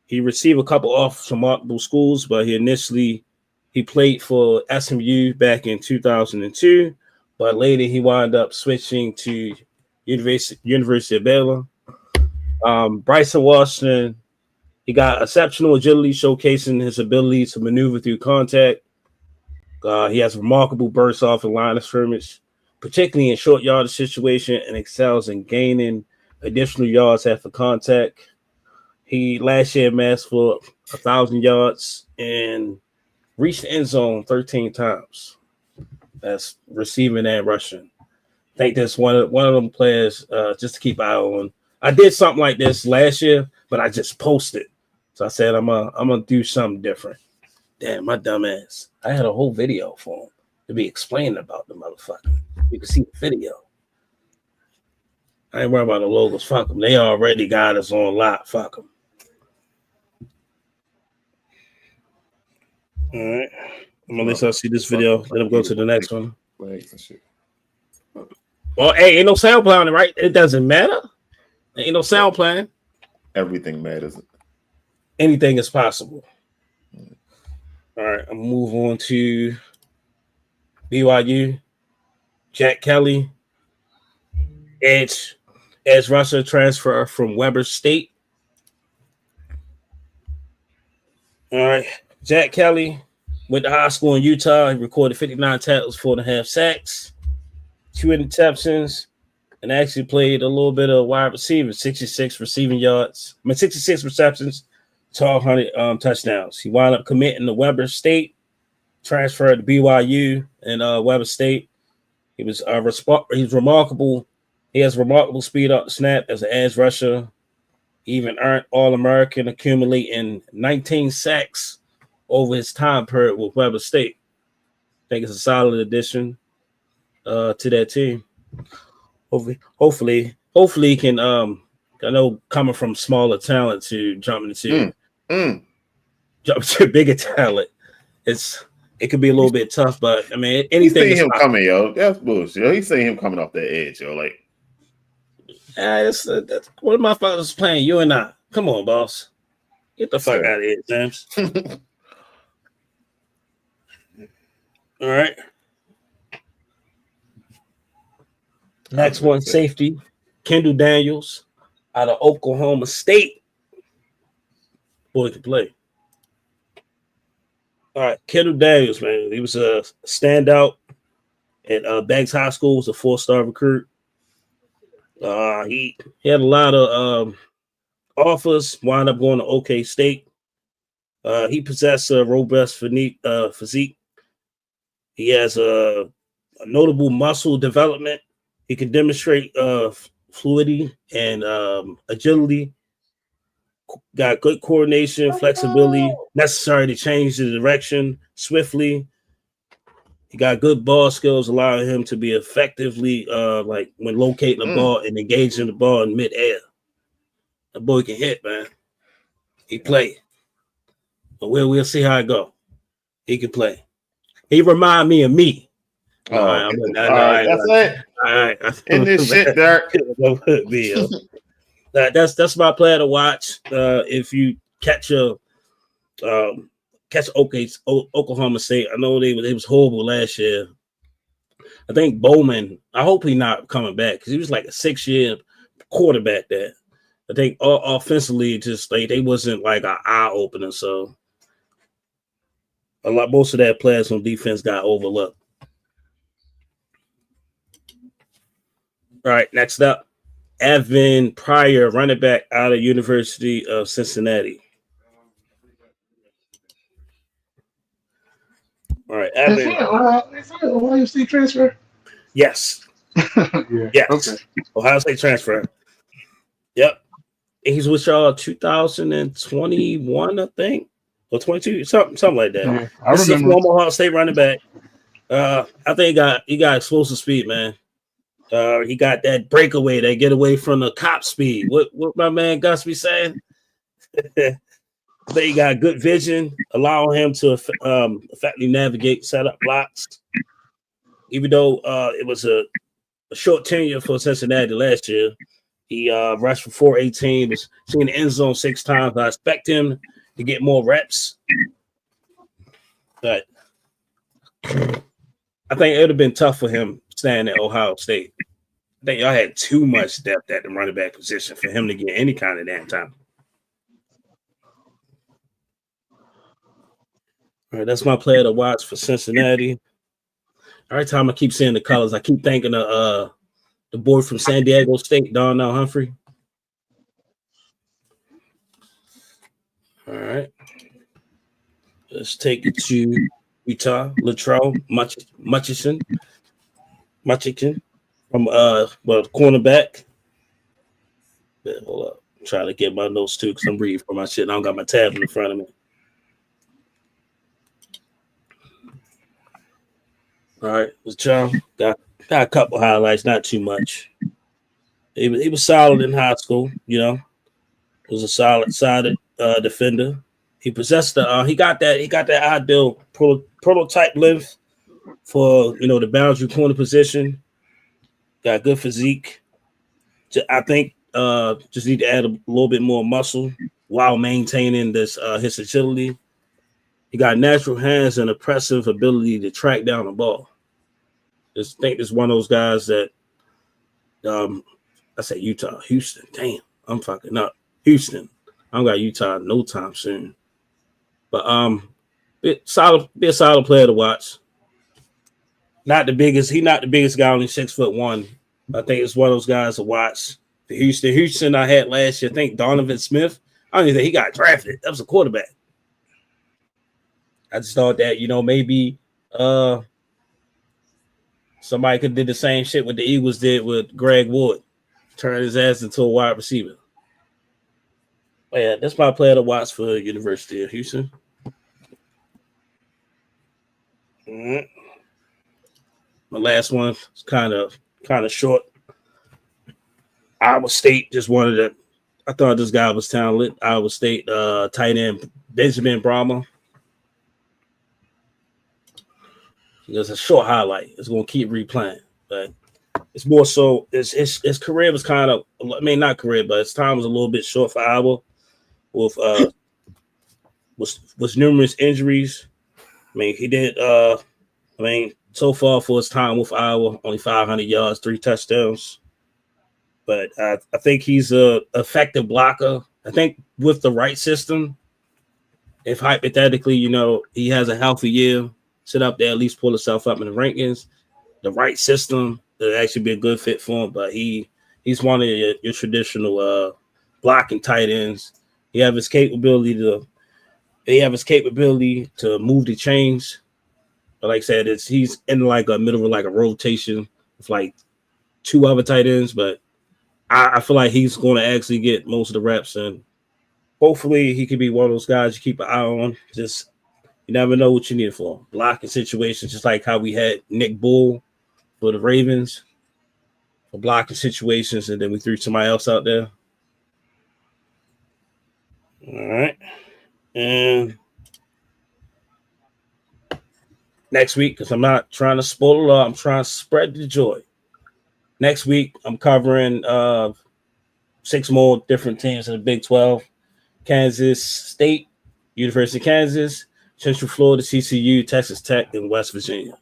He received a couple offers from multiple schools, but he played for SMU back in 2002. But later he wound up switching to University of Baylor. Bryson Washington, he got exceptional agility, showcasing his ability to maneuver through contact. He has remarkable bursts off the line of scrimmage, particularly in short yardage situation, and excels in gaining additional yards after contact. He last year amassed for 1,000 yards and reached the end zone 13 times. That's receiving and rushing. I think that's one of them players just to keep an eye on. I did something like this last year, but I just posted. So I said I'm gonna do something different. Damn, my dumb ass. I had a whole video for him to be explaining about the motherfucker. You can see the video. I ain't worried about the logos. Fuck them. They already got us on lock. Fuck them. All right. I'm gonna let y'all see this video. Let them go to the next one. Well, hey, ain't no sound playing, right? It doesn't matter. Ain't no sound playing. Everything matters. Anything is possible. All right, I'm gonna move on to BYU. Jack Kelly, edge rusher transfer from Weber State. All right, Jack Kelly went to high school in Utah. He recorded 59 tackles, 4.5 sacks, 2 interceptions, and actually played a little bit of wide receiver, 66 receiving yards. 66 receptions, 1,200 touchdowns. He wound up committing to Weber State, transferred to BYU and Weber State. He was he's remarkable. He has remarkable speed up the snap as an edge rusher. He even earned All-American, accumulating 19 sacks over his time period with Weber State. I think it's a solid addition to that team. Hopefully he can. I know coming from smaller talent to jumping to bigger talent, it could be a little bit tough. But I mean, anything. He's him coming, yo. That's bullshit. Yo. He's seeing him coming off that edge, yo. Like, that's what am I fathers playing? You and I. Come on, boss. Get the fuck out of here, James. All right. Next one, safety. Kendall Daniels out of Oklahoma State. Boy can play. All right, Kendall Daniels, man. He was a standout at Banks High School. Was a 4-star recruit. He had a lot of offers. Wound up going to OK State. He possessed a robust physique. He has a notable muscle development. He can demonstrate fluidity and agility. Got good coordination, flexibility, necessary to change the direction swiftly. He got good ball skills, allowing him to be effectively like when locating the ball and engaging the ball in midair. The boy can hit, man. He play. But we'll see how it go. He can play. He remind me of me. all right, that's it. All right. In this shit, Derek. That's my player to watch. If you catch Oklahoma State, I know they was horrible last year. I think Bowman. I hope he's not coming back because he was like a 6-year quarterback there. I think offensively, just like they wasn't like an eye opener. So most of that players on defense got overlooked. All right, next up, Evan Pryor, running back out of University of Cincinnati. All right, Is he an Ohio State transfer? Yes. Yeah. Yes. Okay. Ohio State transfer. Yep. He's with y'all 2021, I think, or 22, something like that. Yeah, I This is a remember. former Ohio State running back. I think he got explosive speed, man. He got that breakaway, that get away from the cop speed. What my man Gus be saying? I think he got good vision, allowing him to effectively navigate, set up blocks. Even though it was a short tenure for Cincinnati last year, he rushed for 418, was seen the end zone 6 times. I expect him to get more reps, but I think it would have been tough for him staying at Ohio State. I think y'all had too much depth at the running back position for him to get any kind of damn time. All right, that's my player to watch for Cincinnati. Every time I keep seeing the colors, I keep thinking of the boy from San Diego State, Darnell Humphrey. All right. Let's take it to Utah, Latrell Mutchison from cornerback. Yeah, hold up. I'm trying to get my notes too because I'm reading for my shit. I don't got my tablet in front of me. All right, Latrell got a couple highlights, not too much. He was solid in high school, you know. Was a solid defender. He possessed he got that ideal prototype length for the boundary corner position. Got good physique. I think just need to add a little bit more muscle while maintaining this his agility. He got natural hands and impressive ability to track down the ball. Just think this one of those guys that I say Utah, Houston. Damn, I'm fucking up. Houston. I don't got Utah no time soon. But be a solid player to watch. Not the biggest. He's not the biggest guy, only 6'1". I think it's one of those guys to watch. The Houston I had last year, I think Donovan Smith. I don't even think he got drafted. That was a quarterback. I just thought that, maybe somebody could do the same shit what the Eagles did with Greg Wood. Turn his ass into a wide receiver. But yeah, that's my player to watch for University of Houston. Mm-hmm. My last one is kind of short. Iowa State just wanted to. I thought this guy was talented. Iowa State tight end Benjamin Brahma. There's a short highlight. It's going to keep replaying, but it's more so his career was kind of. I mean, not career, but his time was a little bit short for Iowa with was numerous injuries. I mean, he did. So far for his time with Iowa, only 500 yards, 3 touchdowns. But I think he's a effective blocker. I think with the right system, if hypothetically, he has a healthy year, sit up there, at least pull himself up in the rankings, the right system, it'll actually be a good fit for him. But he's one of your traditional blocking tight ends. He have his capability to move the chains. But like I said, he's in like a middle of like a rotation with like 2 other tight ends, but I feel like he's going to actually get most of the reps, and hopefully he could be one of those guys you keep an eye on. Just you never know what you need for blocking situations, just like how we had Nick Bull for the Ravens for blocking situations, and then we threw somebody else out there. All right, and next week, because I'm not trying to spoil it all, I'm trying to spread the joy. Next week, I'm covering 6 more different teams in the Big 12. Kansas State, University of Kansas, Central Florida, CCU, Texas Tech, and West Virginia.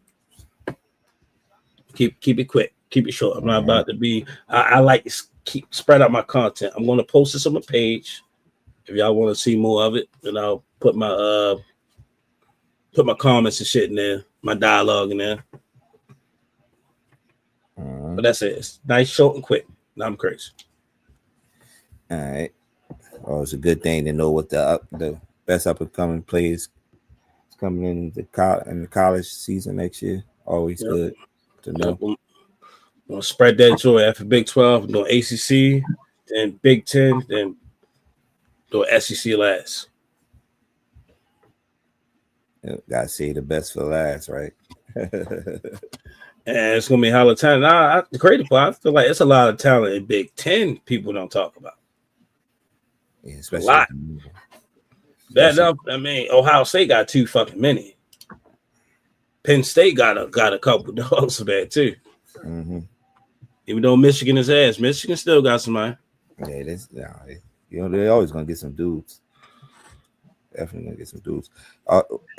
Keep it quick. Keep it short. I'm not about to be – I like to keep spread out my content. I'm going to post this on my page. If y'all want to see more of it, then I'll put my comments and shit in there, my dialogue in there. But that's it. It's nice, short, and quick. Now I'm crazy. All right. Well, it's a good thing to know what the best up and coming players coming in the college season next year. Always good to know. We'll spread that joy after Big 12, do ACC, then Big 10, then do SEC last. Gotta say the best for last, right? And it's gonna be hella talent. The crazy part, I feel like it's a lot of talent in Big 10 people don't talk about. Yeah, especially a lot. I mean, Ohio State got too fucking many. Penn State got a couple dogs for that too. Mm-hmm. Even though Michigan is ass, Michigan still got somebody. Yeah, they're always gonna get some dudes. Definitely gonna get some dudes.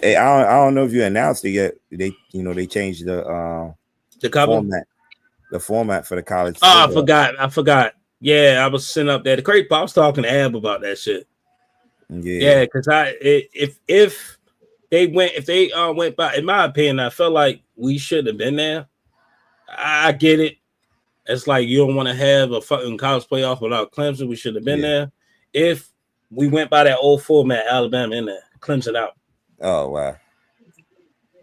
Hey, I don't know if you announced it yet. They changed the format for the college. Oh, I forgot. Yeah, I was sitting up there. The crazy part, I was talking to Ab about that shit. Yeah, because if they went by, in my opinion, I felt like we should have been there. I get it. It's like you don't want to have a fucking college playoff without Clemson. We should have been there. If we went by that old format, Alabama in there, Clemson out. Oh wow.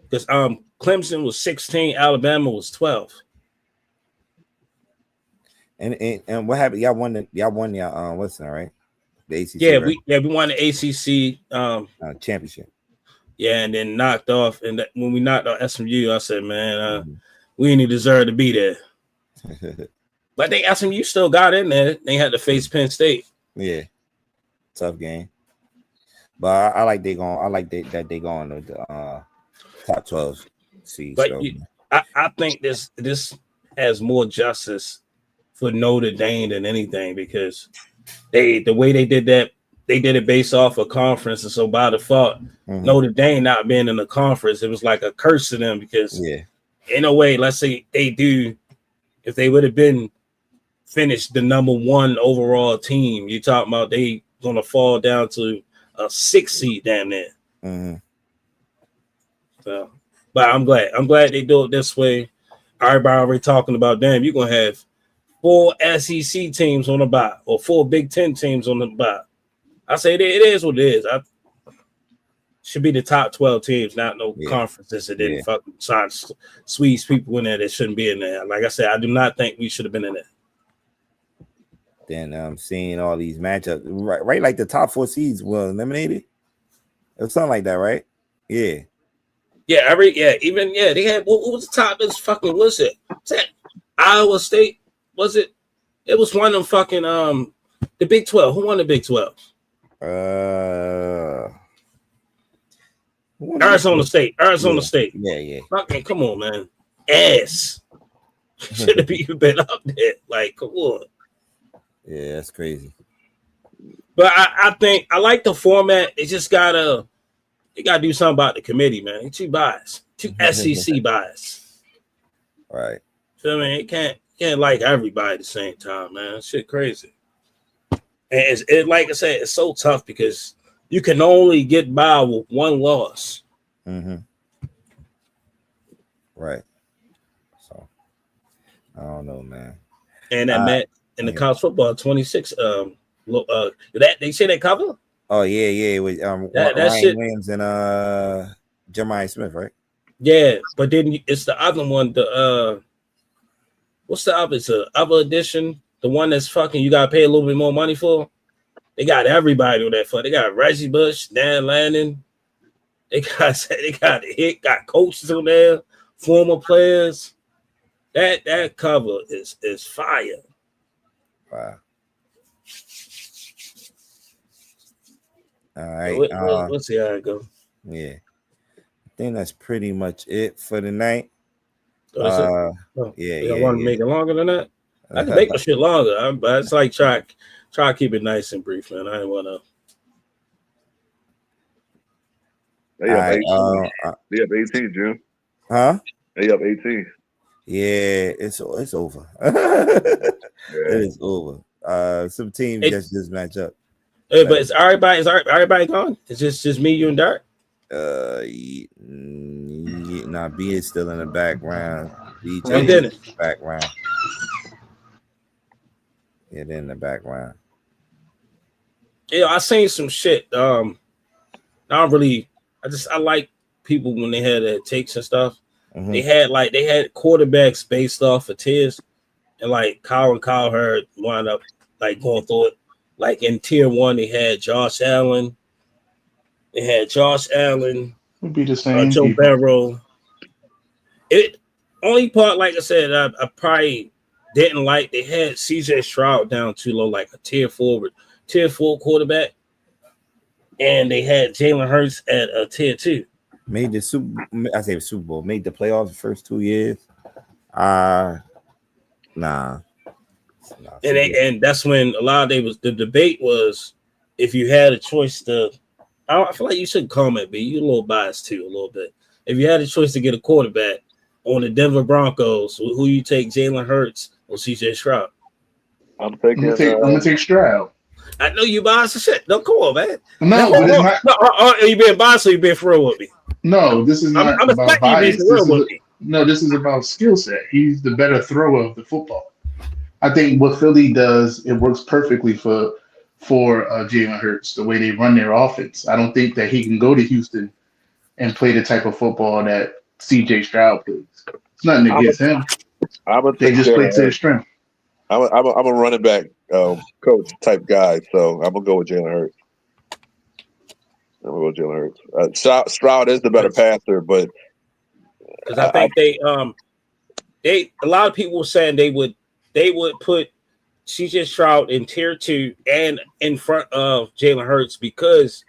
Because Clemson was 16, Alabama was 12. And what happened? Y'all won your what's that, right? The ACC. Yeah, right? we won the ACC championship. Yeah, and then knocked off. And when we knocked off SMU, I said, man, we didn't deserve to be there. But they SMU still got in there. They had to face Penn State. Yeah, tough game. But I like that they going to the top 12 seeds. But I think this has more justice for Notre Dame than anything, because the way they did that, they did it based off a conference, and so by default, Notre Dame not being in the conference, it was like a curse to them, because in a way, let's say if they would have been finished the number 1 overall team, you're talking about they gonna fall down to a 6 seed down there. So, but I'm glad they do it this way. Everybody already talking about, damn, you're gonna have 4 SEC teams on the bye or 4 Big 10 teams on the bye. I say it is what it is. Should be the top 12 teams, not no conferences that didn't fucking sign squeeze people in there that shouldn't be in there. Like I said, I do not think we should have been in there. Then seeing all these matchups, right? Like the top 4 seeds were eliminated. It was something like that, right? Yeah. Yeah, they had what was the top? It's fucking was that Iowa State? Was it? It was one of them fucking the Big 12. Who won the Big 12? Arizona State. State. Yeah. Fucking come on, man. Ass. Should have even been up there. Like, come on. Yeah, that's crazy. But I think I like the format. It just gotta do something about the committee, man. 2 buys, 2 SEC buys. Right. So I mean, it can't like everybody at the same time, man. Shit crazy. And it like I said, it's so tough because you can only get by with 1 loss. Right. So I don't know, man. And that met in the college football 26. That they say that cover? Oh yeah. With that Ryan shit. Williams and Jeremiah Smith, right? Yeah, but then it's the other one. The what's the other? It's the other edition. The one that's fucking you gotta pay a little bit more money for. They got everybody on that for. They got Reggie Bush, Dan Lannon. They got coaches on there, former players. That cover is fire. Wow. All right. Let's see how it go. Yeah. I think that's pretty much it for the night. Yeah. Want to make it longer than that? I can make my shit longer, but it's like try to keep it nice and brief, man. I didn't want to. They up 18, Jim. Huh? They up 18. Yeah, it's over. It is over. Some teams just match up. Hey, but is everybody gone? It's just me, you, and Dark. Nah, B is still in the background. B did it. Background. Yeah, they're in the background. Yeah, I seen some shit. I like people when they had their takes and stuff. Mhm. They had quarterbacks based off of tiers, and like Kyle Hurd wound up like going through it. Like in tier 1, they had Josh Allen. Would be the same Joe people. Burrow. It only part, like I said, I probably didn't like. They had CJ Stroud down too low, like a tier 4 quarterback, and they had Jalen Hurts at a tier 2. Made the Super Bowl. Made the playoffs the first 2 years. Nah. And that's when a lot of the debate was if you had a choice to. I feel like you should comment, B. You're a little biased too, a little bit. If you had a choice to get a quarterback on the Denver Broncos, who you take, Jalen Hurts or CJ Stroud? I'm I'm gonna take Stroud. I know you biased as shit. No, come on, man. No, but it's not. Are you being biased or you being for real with me? No, this is not I'm about expecting you bias. to be for real with me. No, this is about skill set. He's the better thrower of the football. I think what Philly does, it works perfectly for Jalen Hurts, the way they run their offense. I don't think that he can go to Houston and play the type of football that CJ Stroud plays. It's nothing against him. They just play to their strength. I'm a running back coach type guy, so I'm gonna go with Jalen Hurts. Stroud is the better passer, but because I think they a lot of people were saying they would put CJ Stroud in tier 2 and in front of Jalen Hurts because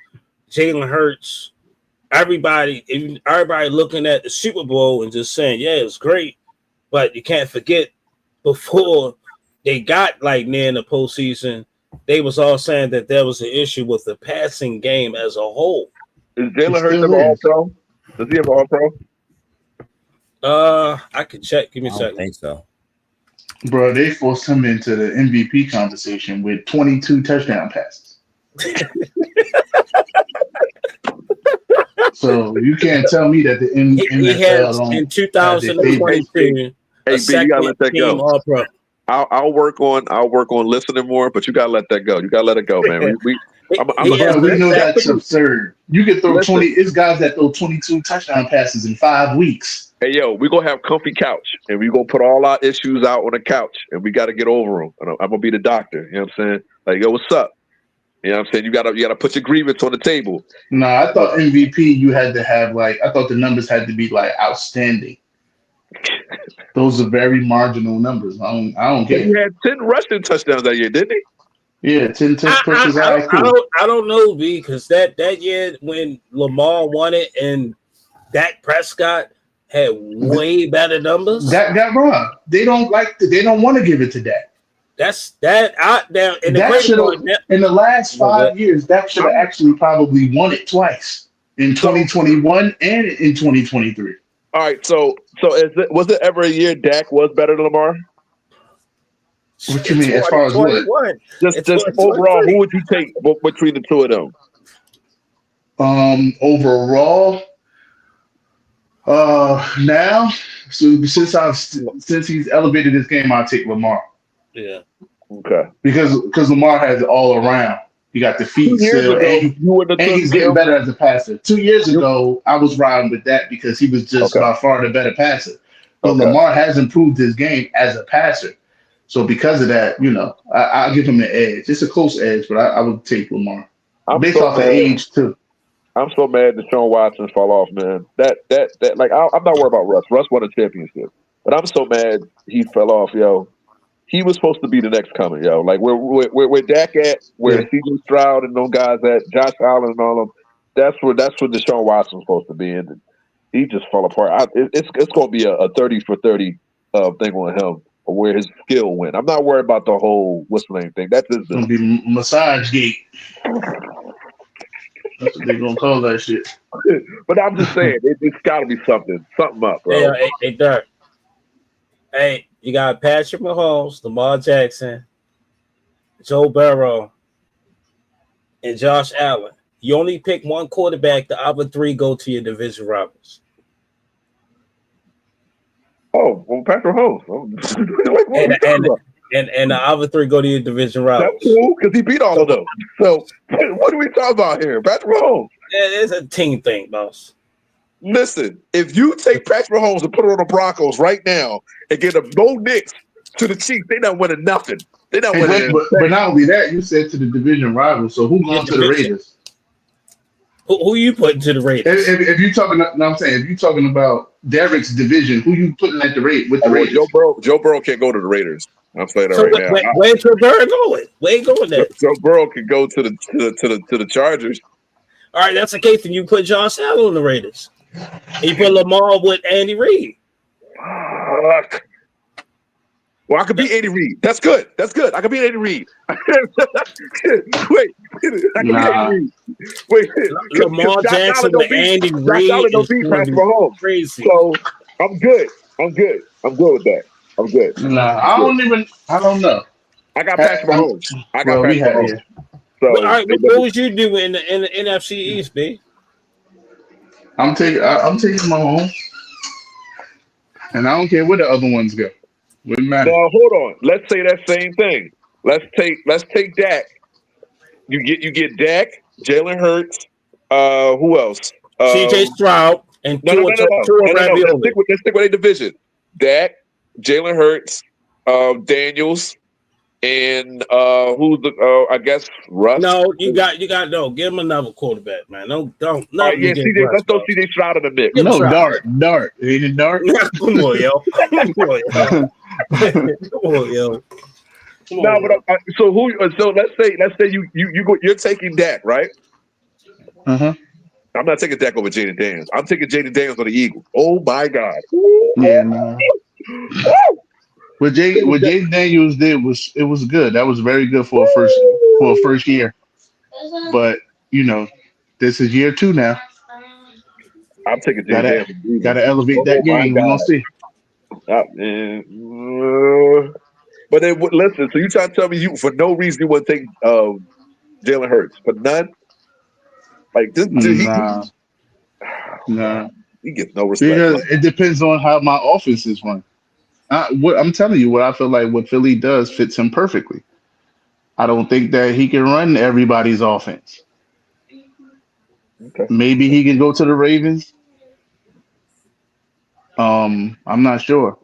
Jalen Hurts, everybody looking at the Super Bowl and just saying, yeah, it's great, but you can't forget before they got like near in the postseason, they was all saying that there was an issue with the passing game as a whole. Is Jalen Hurts an all-pro? Does he have an all-pro? I could check. Give me a second. I don't think so. Bro, they forced him into the MVP conversation with 22 touchdown passes. So you can't tell me that the NFL in 2022. Hey, B, you gotta let that go. All-pro. I'll work on listening more, but you gotta let that go. You gotta let it go, man. We know that's absurd. You could throw 20. It's guys that throw 22 touchdown passes in 5 weeks. Hey, yo, we're gonna have comfy couch, and we're gonna put all our issues out on the couch, and we got to get over them. And I'm gonna be the doctor. You know what I'm saying? Like, yo, what's up? You know what I'm saying? You gotta put your grievance on the table. No, I thought MVP you had to have I thought the numbers had to be like outstanding. Those are very marginal numbers. I don't care. He had 10 rushing touchdowns that year, didn't he? Yeah, 10 touches. I don't know, B, because that year when Lamar won it and Dak Prescott had way better numbers. That got wrong. They don't want to give it to Dak. That's that out there in the last 5 years. Dak should have actually probably won it twice in 2021 and in 2023. All right, so was it ever a year Dak was better than Lamar? What you mean as far as what? Just overall, who would you take between the two of them? Overall, now since he's elevated his game, I'll take Lamar. Yeah. Okay. Because Lamar has it all around. He got the feet still, and he's getting better as a passer. 2 years ago, I was riding with that because he was just by far the better passer. But Lamar has improved his game as a passer. So because of that, I'll give him an edge. It's a close edge, but I would take Lamar. Based off of age, too. I'm so mad that Deshaun Watson fall off, man. That like I'm not worried about Russ. Russ won a championship. But I'm so mad he fell off, yo. He was supposed to be the next coming, yo. Like where Dak at, where CJ Stroud and those guys at, Josh Allen and all of them. That's where Deshaun Watson's supposed to be, and he just fell apart. It's going to be a 30 for 30 thing on him, where his skill went. I'm not worried about the whole what's the name thing. That's just going to be massage gate. That's what they're going to call that shit. But I'm just saying, it's got to be something up, bro. Hey, Dirk. Hey, you got Patrick Mahomes, Lamar Jackson, Joe Burrow, and Josh Allen. You only pick one quarterback. The other three go to your division rivals. Oh, well, Patrick Mahomes. And the other three go to your division rivals. That's cool because he beat all of them. So what are we talking about here? Patrick Mahomes. Yeah, it's a team thing, boss. Listen, if you take Patrick Mahomes and put it on the Broncos right now and get them no Knicks to the Chiefs, they not winning nothing. They not And winning. but not only that, you said to the division rival. So who Your going to the division. Raiders? Who you putting to the Raiders? If you talking, no, I'm saying if you talking about Derek's division, who you putting at the rate with the Well, Raiders? Joe Burrow can't go to the Raiders. I'm saying that So right now. where's your bird going? Where you going there? Joe Burrow can go to the Chargers. All right, that's the case. Then you put Josh Allen on the Raiders. And you put Lamar with Andy Reid. Fuck. Well, I could beat Andy Reid. That's good. That's good. I could beat Andy Reid. Wait, I could beat Andy Reid. Wait, Lamar Jackson with Andy Reid don't is beat going Patrick to be Mahomes. crazy. So I'm good. I'm good with that. I'm good. Nah, I don't know. I got Patrick Mahomes. Yeah. So All right, what would you do in the NFC East, B? I'm taking Mahomes, and I don't care where the other ones go. Wouldn't matter. Now hold on. Let's say that same thing. Let's take Dak. You get Dak, Jalen Hurts. Who else? CJ Stroud and Tua Ravioli. Let's stick with a division. Dak, Jalen Hurts, Daniels, and who's the? I guess Russ. No, you got no. Give him another quarterback, man. Don't. Right, yeah, CJ. Let's throw CJ Stroud in the mix. No, Dart. Ain't it Dart? Come on, yo. No, but so who? So let's say you're taking Dak, right? I'm not taking Dak over Jaden Daniels. I'm taking Jaden Daniels on the Eagles. Oh my God! Yeah, no. What Jaden Daniels did was good. That was very good for a first year. But this is year 2 now. I'm taking Jaden Daniels. Gotta elevate that game. We're gonna see. But then listen. So you trying to tell me you for no reason you want to take Jalen Hurts, but none? Like this, Nah. He gets no respect. Because it depends on how my offense is run. I'm telling you, what I feel like what Philly does fits him perfectly. I don't think that he can run everybody's offense. Okay. Maybe he can go to the Ravens. I'm not sure.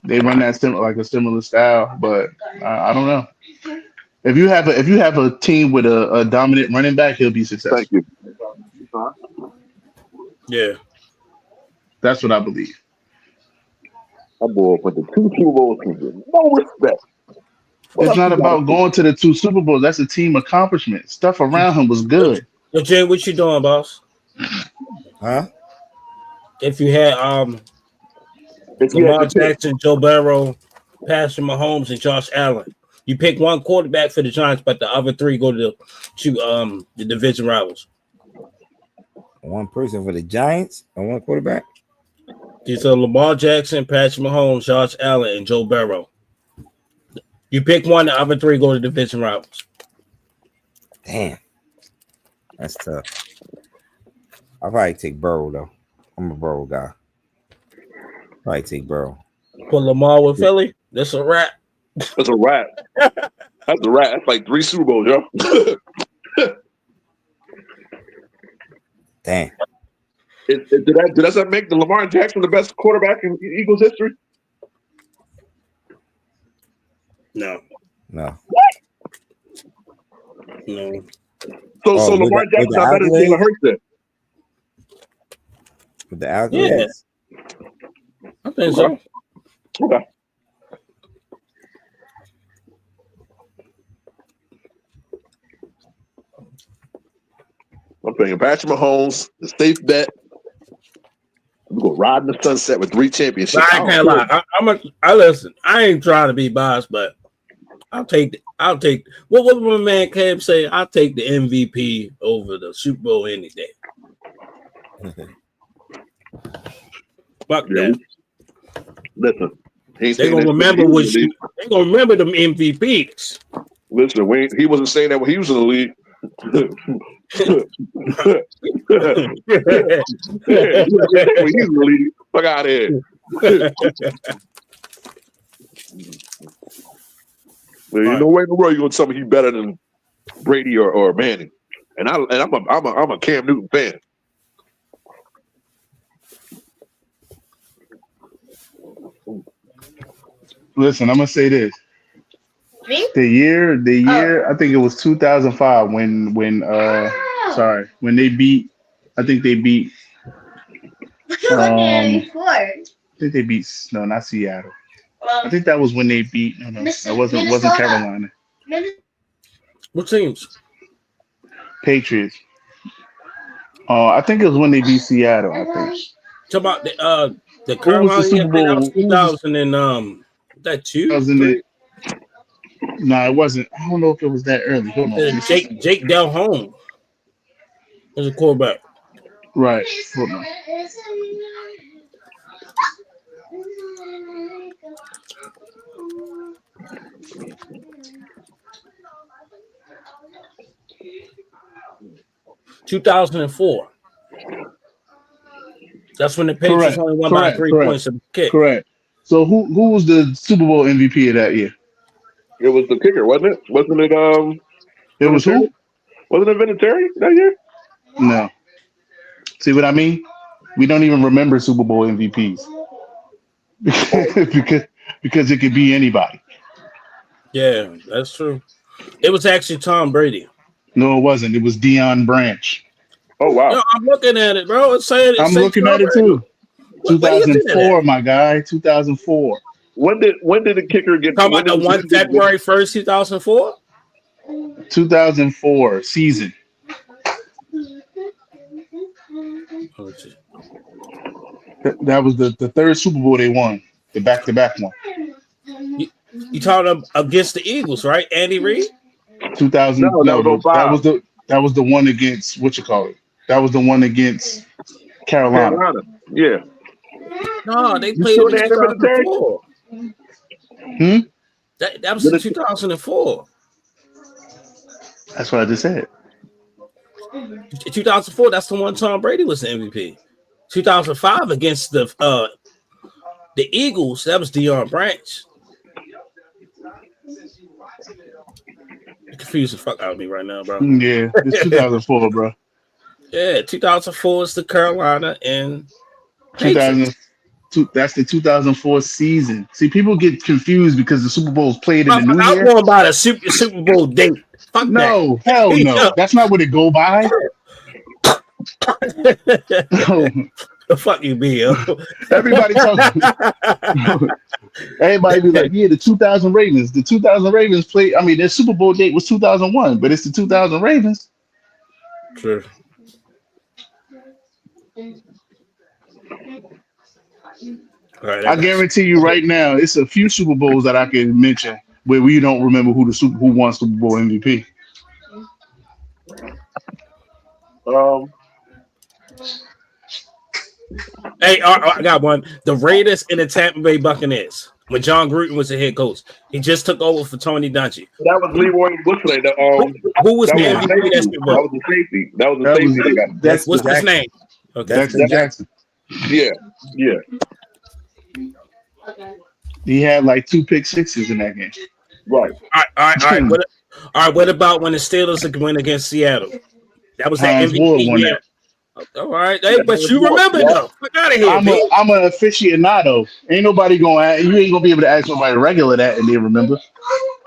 They run that a similar style, but I don't know. If you have a team with a dominant running back, he'll be successful. Thank you. Yeah, that's what I believe. I'm bored with the 2 Super Bowls. No respect. It's not about going to the 2 Super Bowls. That's a team accomplishment. Stuff around him was good. Yo, Jay, what you doing, boss? Huh? If you had Lamar Jackson, Joe Burrow, Patrick Mahomes, and Josh Allen, you pick one quarterback for the Giants, but the other 3 go to the division rivals. One person for the Giants and one quarterback. These are Lamar Jackson, Patrick Mahomes, Josh Allen, and Joe Burrow. You pick one, the other 3 go to division rivals. Damn, that's tough. I'll probably take Burrow though. I'm a Burrow guy. Probably take Burrow. Put Lamar with Philly. That's a wrap. That's a wrap. That's a wrap. That's like 3 Super Bowls, yo. Damn. Does that make the Lamar Jackson the best quarterback in Eagles history? No. No. No. So Lamar Jackson's not better than Jalen Hurts then? With the accolades? Yeah. I think so. Okay. I'm thinking Patrick Mahomes, the safe bet. We're gonna ride in the sunset with 3 championships. I can't lie. I listen. I ain't trying to be biased, but I'll take what my man Cam say. I'll take the MVP over the Super Bowl any day. Fuck that. Listen, they're gonna remember they're gonna remember them MVPs. Listen, he wasn't saying that when he was in the league. Fuck out of here. There's no way in the world you're gonna tell me he's better than Brady or Manning. And I'm a Cam Newton fan. Listen, I'm gonna say this. The year I think it was 2005 when they beat I think they beat I think they beat no not Seattle. I think that was when they beat that wasn't Carolina. What teams? Patriots. I think it was when they beat Seattle, I think. Talk about the Who was the Carolina. Super That was Bowl? Who was 2000 and that two, the three. No, it wasn't. I don't know if it was that early. Hold on. Jake Delhomme was a quarterback. Right. Hold on. $2004. That's when the Patriots only won by 3 points of the kick. Correct. So who was the Super Bowl MVP of that year? It was the kicker, wasn't it? Wasn't it? It was who? Wasn't it Vinatieri that year? No. See what I mean? We don't even remember Super Bowl MVPs because it could be anybody. Yeah, that's true. It was actually Tom Brady. No, it wasn't. It was Deion Branch. Oh wow! Yo, I'm looking at it, bro. I'm looking at it too. 2004, my guy. 2004. When did the kicker get? Talking about the one February 1st, 2004. 2004 season. That was the third Super Bowl they won, the back-to-back one. You talking against the Eagles, right? Andy Reid. 2000. No, that was the one against what you call it. That was the one against Carolina. Yeah. No, they played in 2004. That was in 2004. That's what I just said. 2004. That's the one Tom Brady was the MVP. 2005 against the Eagles. That was Deion Branch. You confused the fuck out of me right now, bro. Yeah, it's 2004, bro. Yeah, 2004 is the Carolina and 2002. That's the 2004 season. See, people get confused because the Super Bowl is played in the new year. I'm going by the Super Bowl date. Fuck no, that. Hell no. That's not what it go by. No. Fuck you, Bill. Everybody talking. Everybody be like, yeah, the 2000 Ravens. The 2000 Ravens played. I mean, their Super Bowl date was 2001, but it's the 2000 Ravens. Sure. Right, I guarantee you right now, it's a few Super Bowls that I can mention where we don't remember who won Super Bowl MVP. Hey, I got one. The Raiders and the Tampa Bay Buccaneers. When John Gruden was the head coach, he just took over for Tony Dungy. That was Leroy Bushray. Who was the MVP? That was the safety. That was the safety. What's his name? Okay. That's Jackson. Yeah. He had like 2 pick sixes in that game. Right. All right. What about when the Steelers went against Seattle? That was that MVP year. All right, hey, but you remember though. Fuck out of here. I'm an aficionado. Ain't nobody going. You ain't gonna be able to ask somebody regular that and they remember.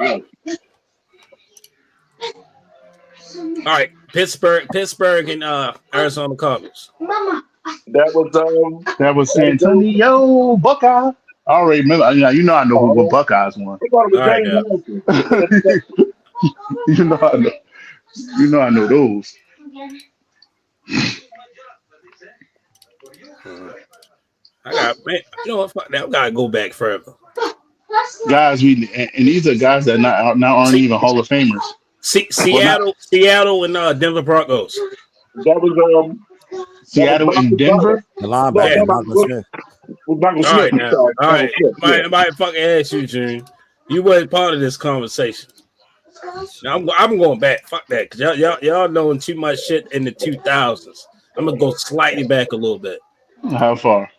All right, Pittsburgh and Arizona Cardinals. That was San Antonio Buckeye. I already remember. You know I know who Buckeyes won. Right, You know I know those. Man, you know what? Fuck that. I gotta go back further. Guys, and these are guys that now aren't even Hall of Famers. Seattle and Denver Broncos. That was Seattle and Denver. The linebacker, Michael Smith. All right. My fucking ass you, June. You wasn't part of this conversation. Now I'm going back. Fuck that, because y'all knowing too much shit in the 2000s. I'm gonna go slightly back a little bit. How far?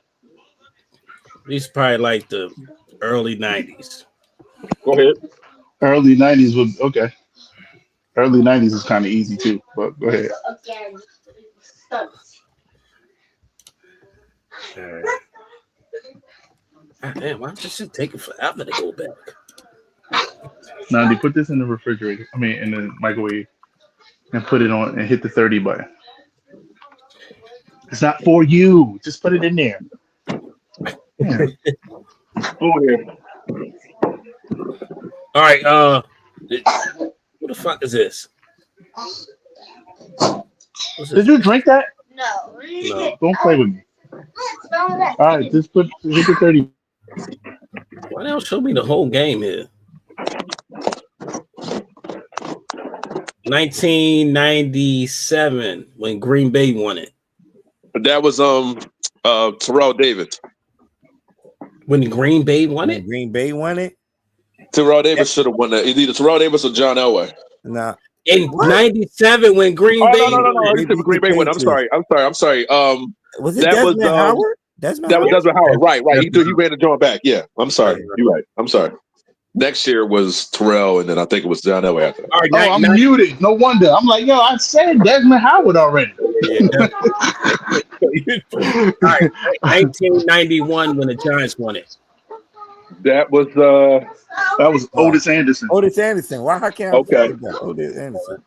These probably like the early 90s. Go ahead. Early 90s was okay. Early 90s is kind of easy too, but go ahead. God damn, why does this shit taking forever to go back? Now they put this in the refrigerator. I mean, in the microwave, and put it on and hit the 30 button. It's not for you. Just put it in there. Yeah. Oh, yeah. All right, what the fuck is this? What's Did this? you drink that? No. Don't play with me. All right, just hit the 30. Why they don't show me the whole game here? 1997 when Green Bay won it. That was Terrell Davis. When Green Bay won it? Green Bay won it. Terrell Davis should have won that. Either Terrell Davis or John Elway. Nah. In 97 when Green Bay no. won it. He took Green Bay win. I'm sorry. Was it that Desmond was Howard? That was Desmond Howard. Right. He ran the joint back. Yeah. I'm sorry. Yeah. You're right. I'm sorry. Next year was Terrell, and then I think it was John Elway after that. All right, Oh, I'm muted. No wonder. I'm like, yo, I said Desmond Howard already. Yeah, all right, 1991 when the Giants won it. That was Otis Anderson. Otis Anderson. Why I can't Okay. forget that? Otis Anderson.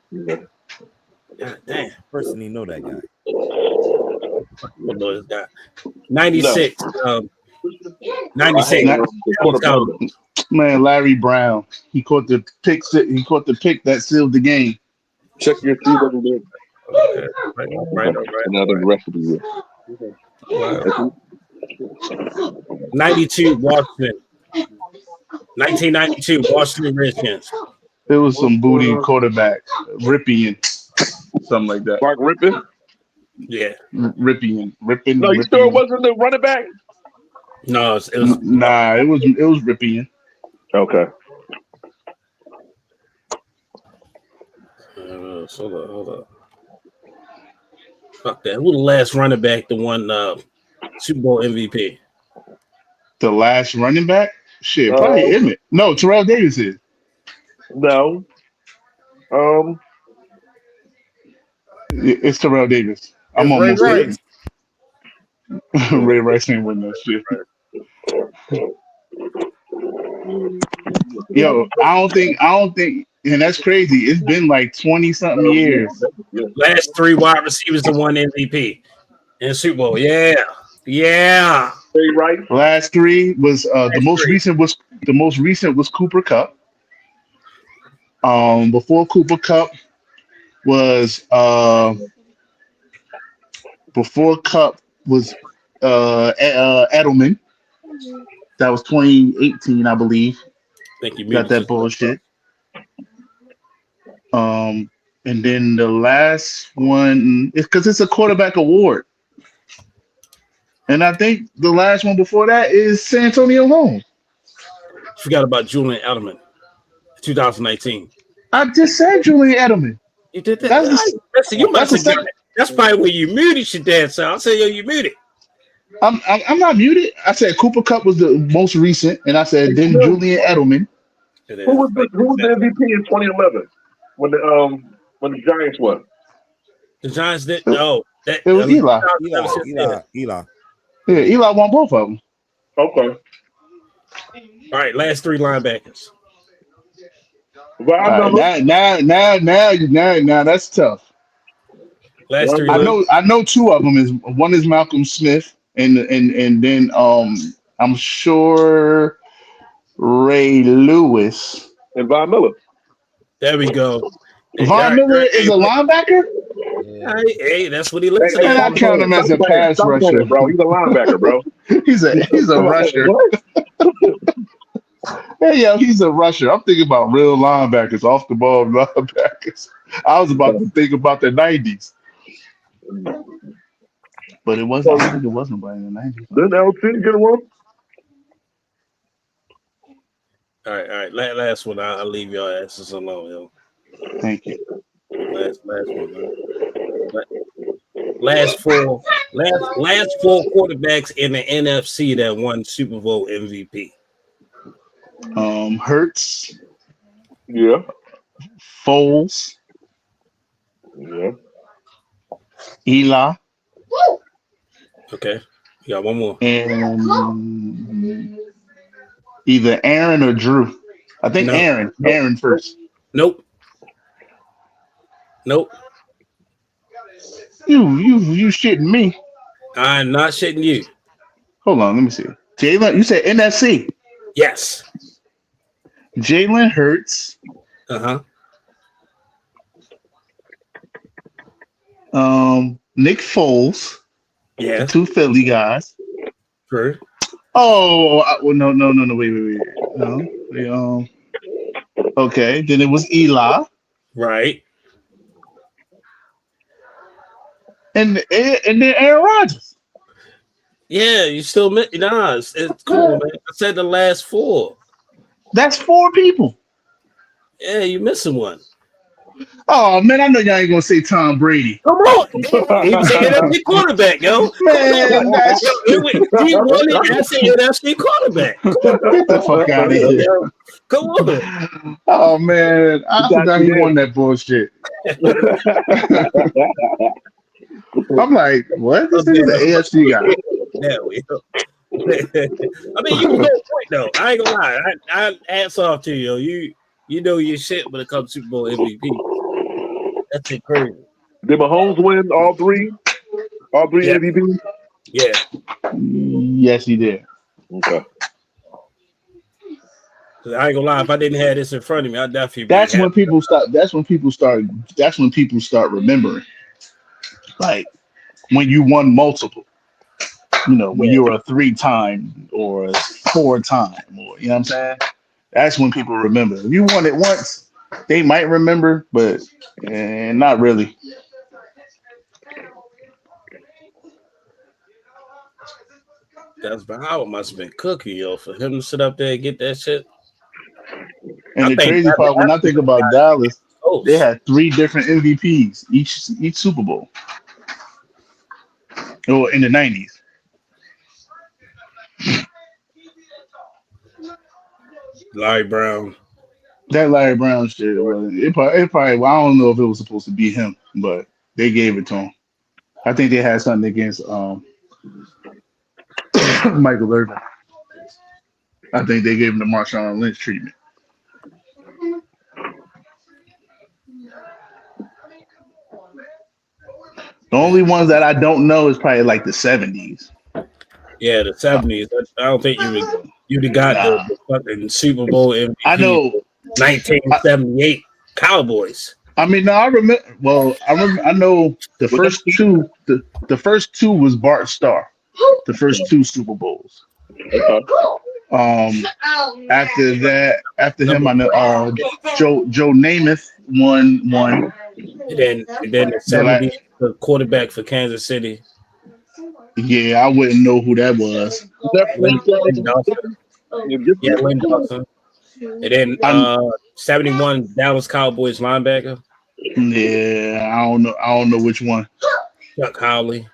God damn. Person you know that guy. I know this guy. 96. 96. Man, Larry Brown. He caught the pick. He caught the pick that sealed the game. Check your season. Okay. Right. Another rest of the year. Wow. 92 Washington. 1992 Washington Redskins. There was some booty quarterback, Ripien, something like that. Mark Rippon? Yeah. Rippien. No, you sure it wasn't the running back? No, it was Nah, it was Ripien. Okay. Hold up. Fuck that. Who the last running back that won Super Bowl MVP? The last running back? Shit, probably Emmett. No, Terrell Davis is. No. It's Terrell Davis. I'm almost Ray Rice. Ray Rice ain't win that shit. Yo, I don't think, and that's crazy. It's been like 20 something years. Last three wide receivers that won MVP in the Super Bowl. Yeah. Right. Last three was the most recent was Cooper Kupp. Before Cooper Kupp was Edelman. That was 2018, I believe. Thank you. Got that bullshit. And then the last one is because it's a quarterback award. And I think the last one before that is San Antonio Holmes. Forgot about Julian Edelman, 2019. I just said Julian Edelman. You did that? That's probably where you muted your dad. So I'll say, yo, you muted. I'm not muted. I said Cooper Kupp was the most recent, and I said then Julian Edelman. Who was the MVP in 2011 when the Giants won? The Giants didn't. No, it was Eli. Eli. Yeah, Eli won both of them. Okay. All right, last three linebackers. Well, now that's tough. Last three. I know two of them. One is Malcolm Smith, and then I'm sure Ray Lewis and Von Miller. There we go. Von Miller is a linebacker. Yeah. Hey, that's what he looks like. I count him as a pass rusher, bro. He's a linebacker, bro. he's a rusher. Hey, yo, he's a rusher. I'm thinking about real linebackers, off the ball linebackers. I was about to think about the 90s. But it wasn't. I think it wasn't by in the 90s. Didn't LT get one? All right. Last one. I'll leave y'all asses alone, yo. Thank you. Last one. Man. Last four quarterbacks in the NFC that won Super Bowl MVP. Hurts. Yeah. Foles. Yeah. Eli. Okay. You got one more. And Either Aaron or Drew. I think No. Aaron. Nope. Aaron first. Nope. You shitting me. I'm not shitting you. Hold on, let me see. Jalen, you said NFC. Yes. Jalen Hurts. Uh-huh. Nick Foles. Yeah. The two Philly guys. True. Oh, well, no, wait. No. Okay, then it was Eli. Right. And then Aaron Rodgers. Yeah, you still it's cool, man. I said the last 4. That's 4 people. Yeah, you missing one. Oh man, I know y'all ain't gonna say Tom Brady. Come on. He was an NFC quarterback, yo. Man, that's He won it as an NFC quarterback. get the fuck out of here. Yo. Come on. Oh man, I forgot he won that bullshit. I'm like, what? This is the AFC guy. Yeah, I mean, you can go point though. I ain't gonna lie. I hats off to you. You know your shit when it comes to Super Bowl MVP. That's it crazy. Did Mahomes win all three? All three Yeah. MVP? Yeah. Yes, he did. Okay. I ain't gonna lie. If I didn't have this in front of me, I'd definitely. That's when people start. That's when people start remembering. Like when you won multiple. You know, when you're a 3-time or a 4-time, or you know what I'm saying. That's when people remember. If you won it once, they might remember, but not really. That's Howard must have been cooking, yo, for him to sit up there and get that shit. And the crazy part, when I think about Dallas, they had 3 different MVPs each Super Bowl. Or in the 90s. Larry Brown. That Larry Brown shit, it probably well, I don't know if it was supposed to be him, but they gave it to him. I think they had something against Michael Irvin. I think they gave him the Marshawn Lynch treatment. The only ones that I don't know is probably like the 70s. Yeah, the 70s. I don't think you'd have got the fucking Super Bowl MVP. I know 1978 Cowboys. I mean, no, I remember. Well, I know the first two. The first 2 was Bart Starr. The first 2 Super Bowls. After him, I know Joe Namath won one. And then the 70s, the quarterback for Kansas City. Yeah, I wouldn't know who that was. Lynn Dawson. Yeah, Lynn Dawson. And then 71 Dallas Cowboys linebacker. Yeah, I don't know which one. Chuck Howley.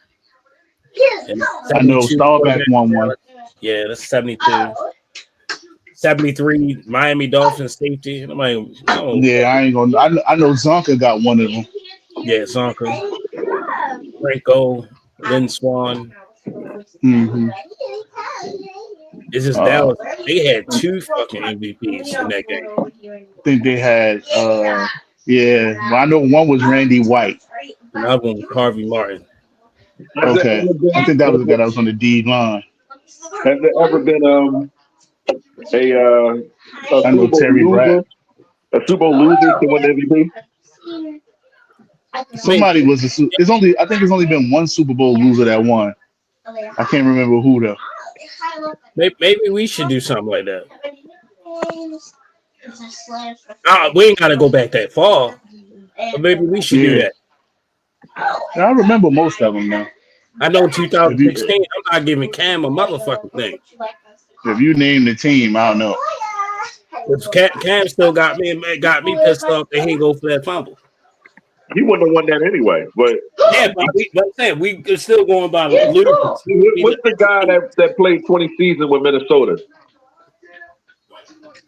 I know Staubach won one. Yeah, that's 72. 73 Miami Dolphins safety. Yeah, I ain't gonna. I know Zonka got one of them. Yeah, Zonka. Franco, Lynn Swan. Mm-hmm. It's just Dallas. They had 2 fucking MVPs in that game. I think they had. Yeah, well, I know one was Randy White. Another one was Harvey Martin. Okay, I think that was the guy that was on the D line. Has there ever been I know Terry Brad. A Super Bowl loser to win MVP? Somebody was it's only. I think it's only been one Super Bowl loser that won. I can't remember who though. Maybe we should do something like that. We ain't gotta go back that far, but maybe we should do that. I remember most of them now. I know 2016. I'm not giving Cam a motherfucking thing. If you name the team, I don't know. Cam still got me pissed off that he didn't go for that fumble. He wouldn't have won that anyway. But yeah, but I'm saying we are still going by ludicrous. What's the guy that played 20 seasons with Minnesota?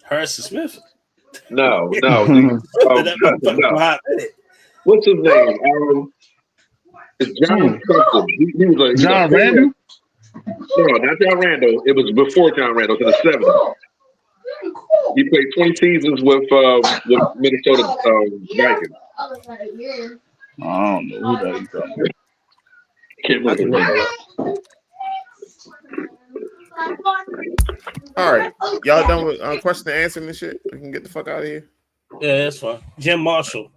Harrison Smith. No. No. What's his name? It's John something. He was John Randall? No, not John Randall. It was before John Randall in the 70s. He played 20 seasons with Minnesota Vikings. I don't know who that is talking about. Can't I remember can his look name. it up. All right, y'all done with question and answering this shit? We can get the fuck out of here. Yeah, that's fine. Jim Marshall.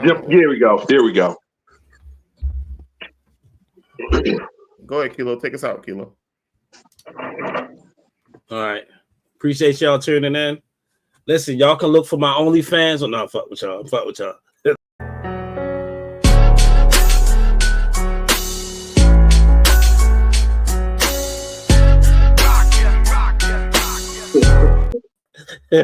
Here we go. There we go. Go ahead, Kilo. Take us out, Kilo. All right. Appreciate y'all tuning in. Listen, y'all can look for my OnlyFans or not. Fuck with y'all.